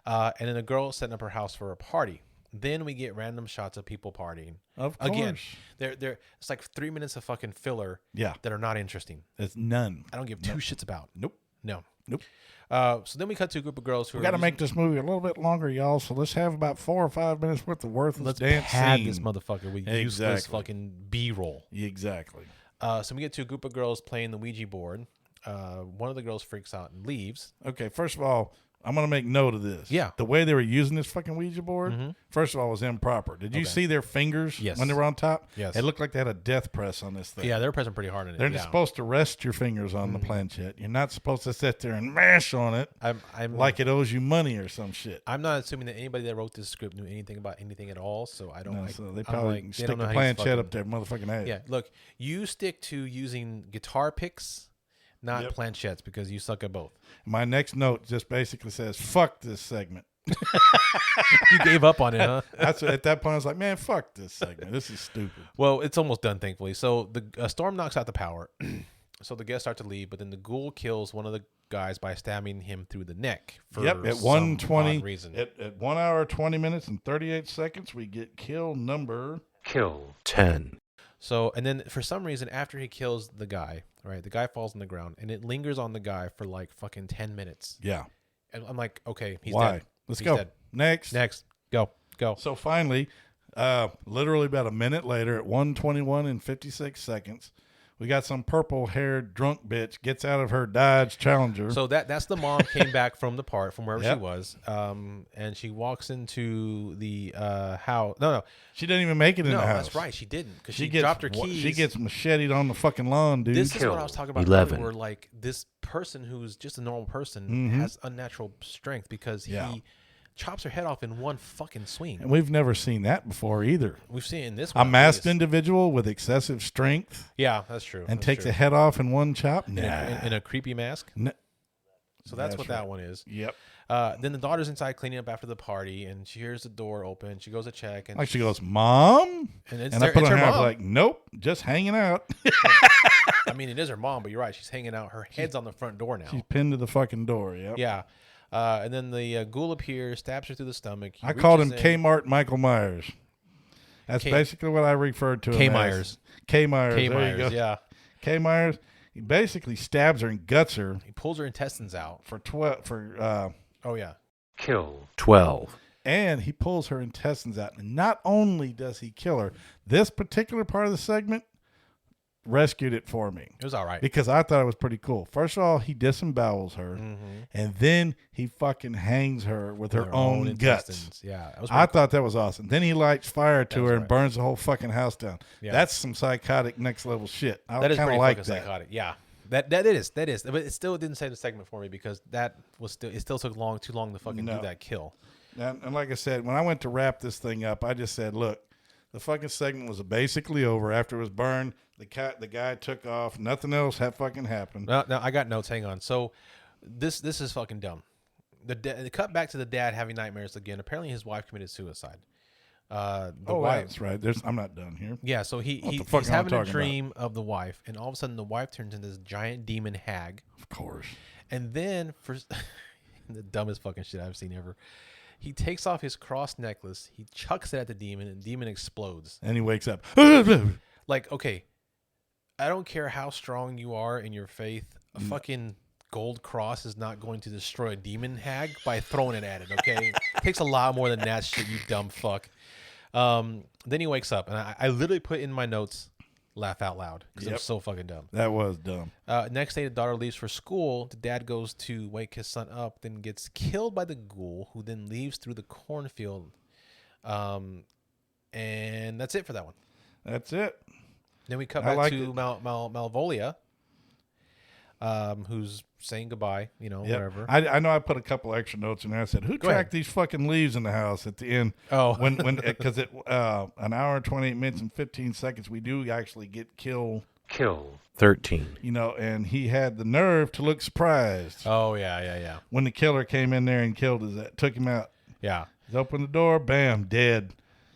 And then a girl setting up her house for a party. Then we get random shots of people partying. Of course. Again, it's like 3 minutes of fucking filler. Yeah. That are not interesting. It's none. I don't give two shits about. Nope. No. Nope. So then we cut to a group of girls who We are got to using- make this movie a little bit longer, y'all. So let's have about 4 or 5 minutes worth of worthless Let's dance pad scene. this motherfucker with useless Exactly. fucking B-roll. Exactly. So we get to a group of girls playing the Ouija board. One of the girls freaks out and leaves. Okay, first of all, I'm going to make note of this. Yeah. The way they were using this fucking Ouija board, first of all, was improper. Did you see their fingers Yes. when they were on top? Yes. It looked like they had a death press on this thing. Yeah, they're pressing pretty hard on it. They're yeah. just supposed to rest your fingers on the planchette. You're not supposed to sit there and mash on it I'm like it owes you money or some shit. I'm not assuming that anybody that wrote this script knew anything about anything at all, so I don't. No, I, so they I'm probably like, can they stick don't know the how to use planchette up fucking- their motherfucking head. Yeah, look, you stick to using guitar picks, not Yep. planchettes, because you suck at both. My next note just basically says, fuck this segment. You gave up on it, huh? That's at that point I was like, man, fuck this segment. This is stupid. Well, it's almost done, thankfully. So the storm knocks out the power. So the guests start to leave, but then the ghoul kills one of the guys by stabbing him through the neck. For Yep, at some 1:20, odd reason. at 1 hour 20 minutes and 38 seconds, we get kill number. Kill 10. So, and then for some reason, after he kills the guy, right, the guy falls on the ground, and it lingers on the guy for like fucking 10 minutes. Yeah. And I'm like, okay, he's Why? dead. Let's He's go. dead. Next. Next. Go. So finally, Literally about a minute later at 1:21 and 56 seconds, we got some purple-haired drunk bitch gets out of her Dodge Challenger. So that's the mom came back from wherever Yep. she was, and she walks into the house. No, she didn't even make it in the house. that's right, she didn't, because She dropped her keys. She gets macheted on the fucking lawn, dude. This is what I was talking about 11. earlier, where like this person who's just a normal person Mm-hmm. has unnatural strength because he chops her head off in one fucking swing. And we've never seen that before either. We've seen it in this A one. masked individual with excessive strength Yeah, that's true. and That's takes true. a head off in one chop. in, Nah. in a creepy mask. So that's what right. that one is. Yep. Then the daughter's inside cleaning up after the party, and she hears the door open. She goes to check, and Like she goes, Mom? And it's I their- put it's her her hand mom. like, nope, just hanging out. I mean, it is her mom, but you're right. She's hanging out. Her head's on the front door now. She's pinned to the fucking door. Yep. Yeah. And then the ghoul appears, stabs her through the stomach. He I called him reaches in- Kmart Michael Myers. That's basically what I referred to him K. as. Myers. K. Myers. K. There you go. Myers, yeah. K. Myers. He basically stabs her and guts her He pulls her intestines out. for Oh, yeah. Kill 12. and he pulls her intestines out. And not only does he kill her, this particular part of the segment rescued it for me. It was all right. Because I thought it was pretty cool. First of all, he disembowels her, and then he fucking hangs her with her Their own guts. intestines. Yeah. That was I pretty cool. thought that was awesome. Then he lights fire to was her and right. burns the whole fucking house down. Yeah. That's some psychotic next level shit. I That is kind pretty of like fucking that. psychotic. Yeah. That is. But it still didn't save the segment for me because it still took too long to fucking do that kill. And like I said, when I went to wrap this thing up, I just said, look, the fucking segment was basically over. After it was burned, the guy took off. Nothing else had fucking happened. No, I got notes. Hang on. So this is fucking dumb. The cut back to the dad having nightmares again. Apparently his wife committed suicide. The wife. That's right. I'm not done here. Yeah, so What the he's fuck am I having a talking dream of the wife, and all of a sudden the wife turns into this giant demon hag. Of course. And then for the dumbest fucking shit I've seen ever, he takes off his cross necklace, he chucks it at the demon, and the demon explodes. And he wakes up. Like, okay, I don't care how strong you are in your faith, a fucking gold cross is not going to destroy a demon hag by throwing it at it, okay? It takes a lot more than that shit, you dumb fuck. Then he wakes up, and I literally put in my notes, laugh out loud, because it was so fucking dumb. That was dumb. Next day, the daughter leaves for school. The dad goes to wake his son up, then gets killed by the ghoul, who then leaves through the cornfield. And that's it for that one. That's it. Then we cut I back liked to it. Malvolia, who's saying goodbye, Yep. whatever. I know I put a couple extra notes in there. I said, who Go ahead. tracked these fucking leaves in the house at the end? Oh. Because it an hour, 28 minutes, and 15 seconds, we do actually get killed, Kill 13. and he had the nerve to look surprised Oh, yeah. when the killer came in there and killed took him out. Yeah. He's opened the door, bam, dead.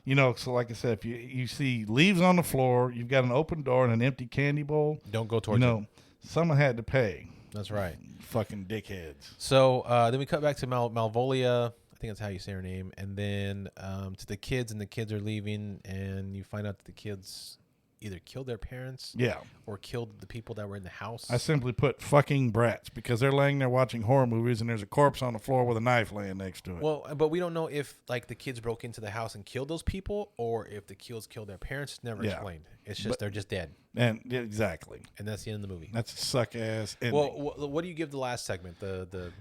So like I said, if you see leaves on the floor, you've got an open door and an empty candy bowl, Don't go towards it. someone had to pay. That's right. Fucking dickheads. So then we cut back to Malvolia. I think that's how you say her name. And then to the kids, and the kids are leaving, and you find out that the kids either killed their parents Yeah. or killed the people that were in the house. I simply put fucking brats because they're laying there watching horror movies and there's a corpse on the floor with a knife laying next to it. Well, but we don't know if like the kids broke into the house and killed those people, or if the kids killed their parents. It's never explained. It's just they're just dead, And exactly. and that's the end of the movie. That's a suck ass ending. Well, what do you give the last segment? The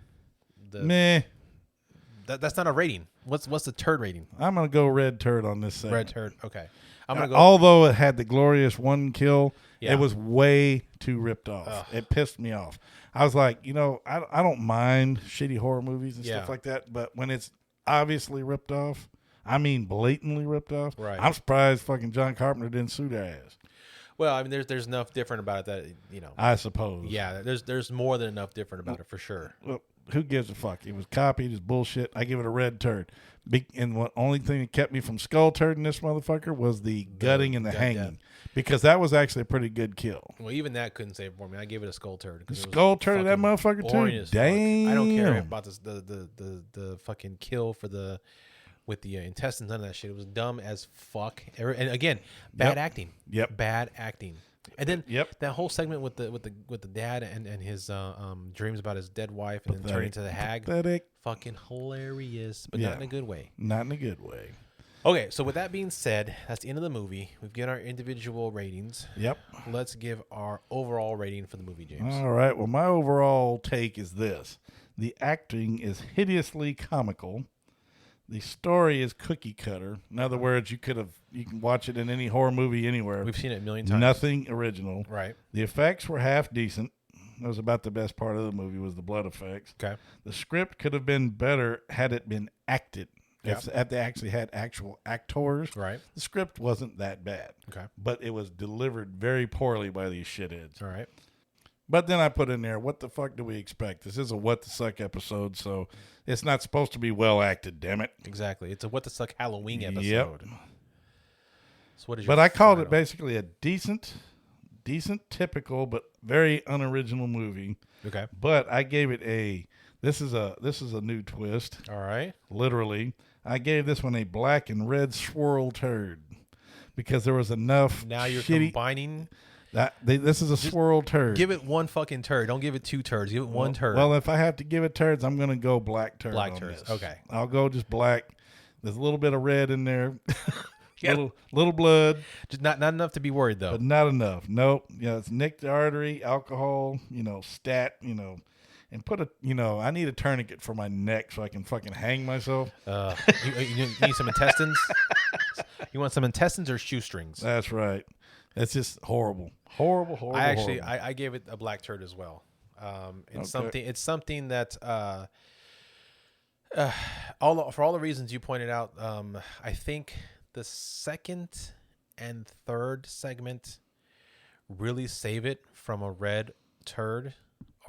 Meh. that's not a rating. What's the turd rating? I'm gonna go red turd on this segment. Red turd. Okay, I'm gonna go. Although it had the glorious one kill, Yeah. it was way too ripped off. It pissed me off. I was like, I don't mind shitty horror movies and stuff like that, but when it's obviously ripped off, I mean blatantly ripped off. Right. I'm surprised fucking John Carpenter didn't sue their ass. Well, I mean, there's enough different about it that I suppose. Yeah, there's more than enough different about it for sure. Well, who gives a fuck? It was copied. It's bullshit. I give it a red turd. And the only thing that kept me from skull turding this motherfucker was the gutting and the hanging, because that was actually a pretty good kill. Well, even that couldn't save it for me. I gave it a skull turd. Skull turd that motherfucker too. Damn. I don't care about this, the fucking kill with the intestines. None of that shit. It was dumb as fuck. And again, bad acting. Yep. Bad acting. And then Yep. that whole segment with the dad and his dreams about his dead wife and then turning to the hag. Pathetic. Fucking hilarious, but Yeah. not in a good way. Not in a good way. Okay, so with that being said, that's the end of the movie. We've given our individual ratings. Yep. Let's give our overall rating for the movie, James. All right. Well, my overall take is this. The acting is hideously comical. The story is cookie cutter. In other words, you can watch it in any horror movie anywhere. We've seen it a million times. Nothing original. Right. The effects were half decent. That was about the best part of the movie was the blood effects. Okay. The script could have been better had it been acted. Yeah. If they actually had actual actors. Right. The script wasn't that bad. Okay. But it was delivered very poorly by these shitheads. All right. But then I put in there, what the fuck do we expect? This is a What the Suck episode, so it's not supposed to be well acted, damn it. Exactly. It's a What the Suck Halloween episode. Yep. So what is But I called it basically a decent, typical, but very unoriginal movie. Okay. But I gave it this is a new twist. All right. Literally. I gave this one a black and red swirl turd. Because there was enough Now you're shitty... combining... This is a swirl turd. Give it one fucking turd. Don't give it two turds. Give it one turd. Well, if I have to give it turds, I'm going to go black turd. Black on turds. this. Okay. I'll go just black. There's a little bit of red in there. Yeah. little blood. Just not enough to be worried, though. But not enough. Nope. It's nicked the artery, alcohol, stat, and put I need a tourniquet for my neck so I can fucking hang myself. You need some intestines? You want some intestines or shoestrings? That's right. It's just horrible. Horrible. I gave it a black turd as well. It's something that for all the reasons you pointed out, I think the second and third segment really save it from a red turd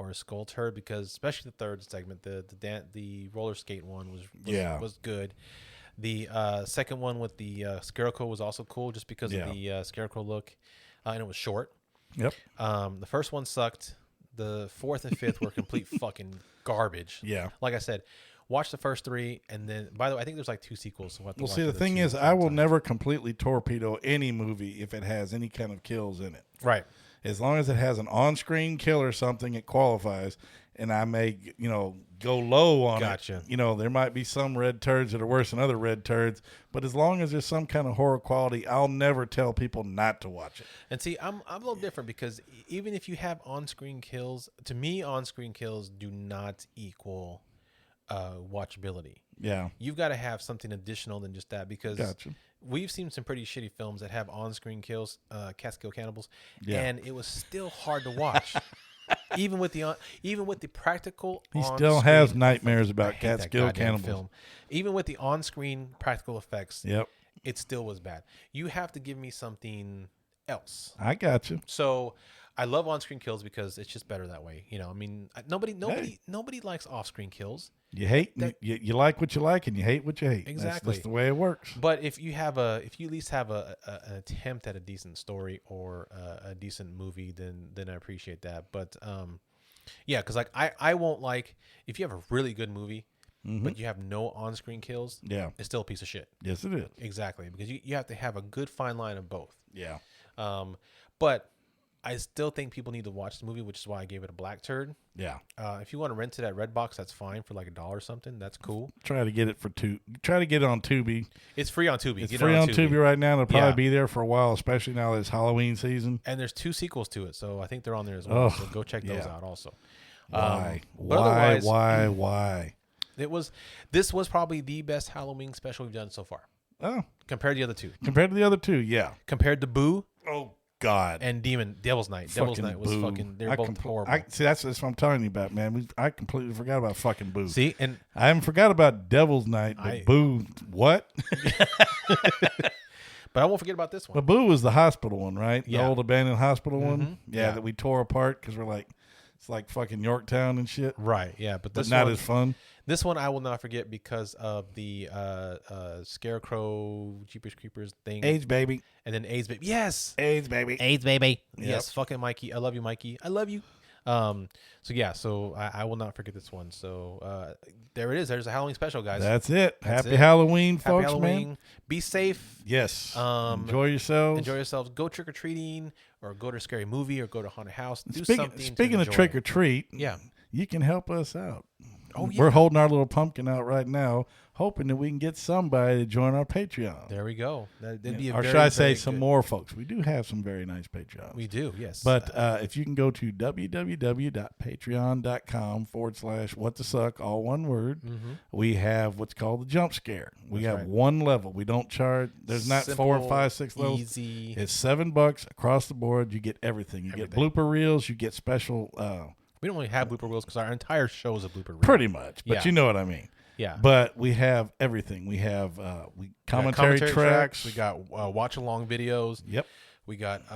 or a skull turd, because especially the third segment, the roller skate one was good. The second one with the scarecrow was also cool, just because of the scarecrow look, and it was short. Yep. The first one sucked. The fourth and fifth were complete fucking garbage. Yeah. Like I said, watch the first three, and then, by the way, I think there's like 2 sequels. So we'll have to watch see, the thing is, I will never completely torpedo any movie if it has any kind of kills in it. Right. As long as it has an on-screen kill or something, it qualifies. And I may, go low on Gotcha. it. There might be some red turds that are worse than other red turds. But as long as there's some kind of horror quality, I'll never tell people not to watch it. And see, I'm a little different, because even if you have on-screen kills, to me, on-screen kills do not equal watchability. Yeah. You've got to have something additional than just that, because we've seen some pretty shitty films that have on-screen kills, Cats Kill Cannibals, and it was still hard to watch. Even with the practical, he still has nightmares about Cats Kill Cannibals. Film. Even with the on-screen practical effects, it still was bad. You have to give me something else. I got you. So I love on-screen kills because it's just better that way. Nobody likes off-screen kills. You hate, you like what you like, and you hate what you hate. Exactly. That's the way it works. But if you at least have an attempt at a decent story or a decent movie, then I appreciate that. But because I won't like, if you have a really good movie, but you have no on-screen kills, it's still a piece of shit. Yes, it is. Exactly, because you have to have a good fine line of both. Yeah. But I still think people need to watch the movie, which is why I gave it a black turd. Yeah. If you want to rent it at Redbox, that's fine, for like $1 or something. That's cool. Try to get it Try to get it on Tubi. It's free on Tubi. It's free on Tubi right now. It'll probably be there for a while, especially now that it's Halloween season. And there's 2 sequels to it, so I think they're on there as well. So go check those out also. Why? Why? This was probably the best Halloween special we've done so far. Oh. Compared to the other 2. Compared to the other 2, yeah. Compared to Boo. Oh, God. And Devil's Night. Devil's Night was they're both horrible. See, that's what I'm telling you about, man. I completely forgot about fucking Boo. See, and I haven't forgot about Devil's Night, but Boo, what? But I won't forget about this one. But Boo was the hospital one, right? Yeah. The old abandoned hospital one? Yeah, that we tore apart because we're like, it's like fucking Yorktown and shit. Right, yeah. But this not as fun. This one I will not forget because of the Scarecrow Jeepers Creepers thing. AIDS baby. And then AIDS baby. Yes. AIDS baby. AIDS baby. Yep. Yes. Fucking Mikey. I love you, Mikey. I love you. So I will not forget this one. So there it is. There's a Halloween special, guys. That's it. Happy Halloween, folks, Halloween. man. Be safe. Yes. Enjoy yourselves. Enjoy yourselves. Go trick or treating, or go to a scary movie, or go to a haunted house. Do something. Speaking of trick or treat, yeah, you can help us out. Oh, yeah. We're holding our little pumpkin out right now, hoping that we can get somebody to join our Patreon. There we go. That'd be a or very, should I say very some good- more folks? We do have some very nice Patreons. We do, yes. But if you can go to www.patreon.com/whatthesuck, all one word, we have what's called the jump scare. We That's have right. one level. We don't charge. There's not Simple, 4, 5, 6 levels. easy. It's $7 across the board. You get everything. You get blooper reels. You get special. We don't really have blooper reels because our entire show is a blooper reel. Pretty much, but Yeah. you know what I mean. Yeah. But we have everything. We have commentary tracks. We got watch along videos. Yep. We got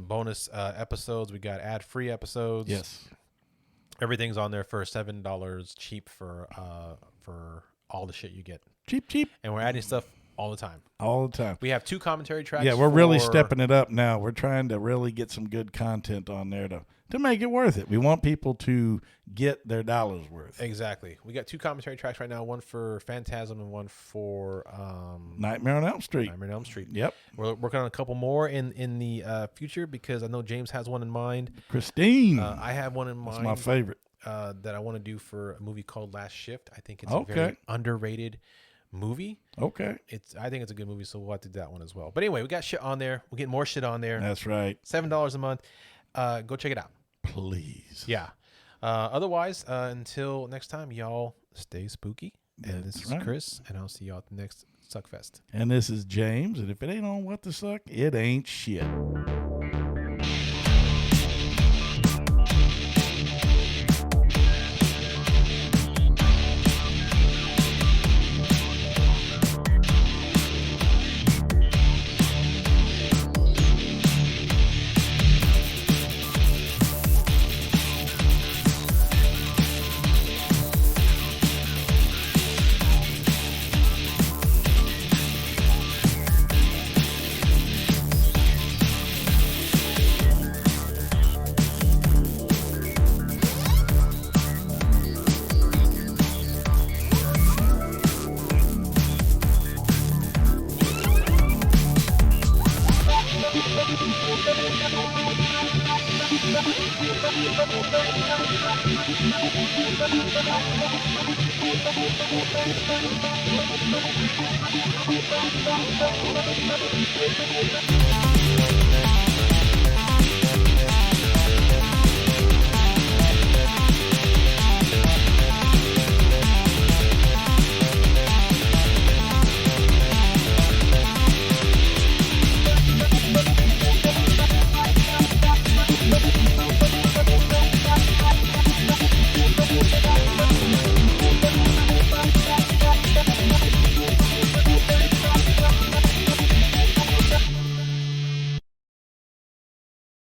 bonus episodes. We got ad free episodes. Yes. Everything's on there for $7 cheap for all the shit you get. Cheap. And we're adding stuff all the time. All the time. We have 2 commentary tracks. Yeah, we're really stepping it up now. We're trying to really get some good content on there to make it worth it. We want people to get their dollars worth. Exactly. We got 2 commentary tracks right now, one for Phantasm and one for Nightmare on Elm Street. Nightmare on Elm Street. Yep. We're working on a couple more in the future because I know James has one in mind. Christine. I have one in mind. That's my favorite. That I want to do for a movie called Last Shift. I think it's Okay. a very underrated movie. Okay. I think it's a good movie, so we'll have to do that one as well. But anyway, we got shit on there. We're getting more shit on there. That's right. $7 a month. Go check it out. Please. Yeah. Otherwise, until next time, y'all stay spooky. And That's this is right. Chris, and I'll see y'all at the next Suckfest. And this is James. And if it ain't on What the Suck, it ain't shit. Thank you.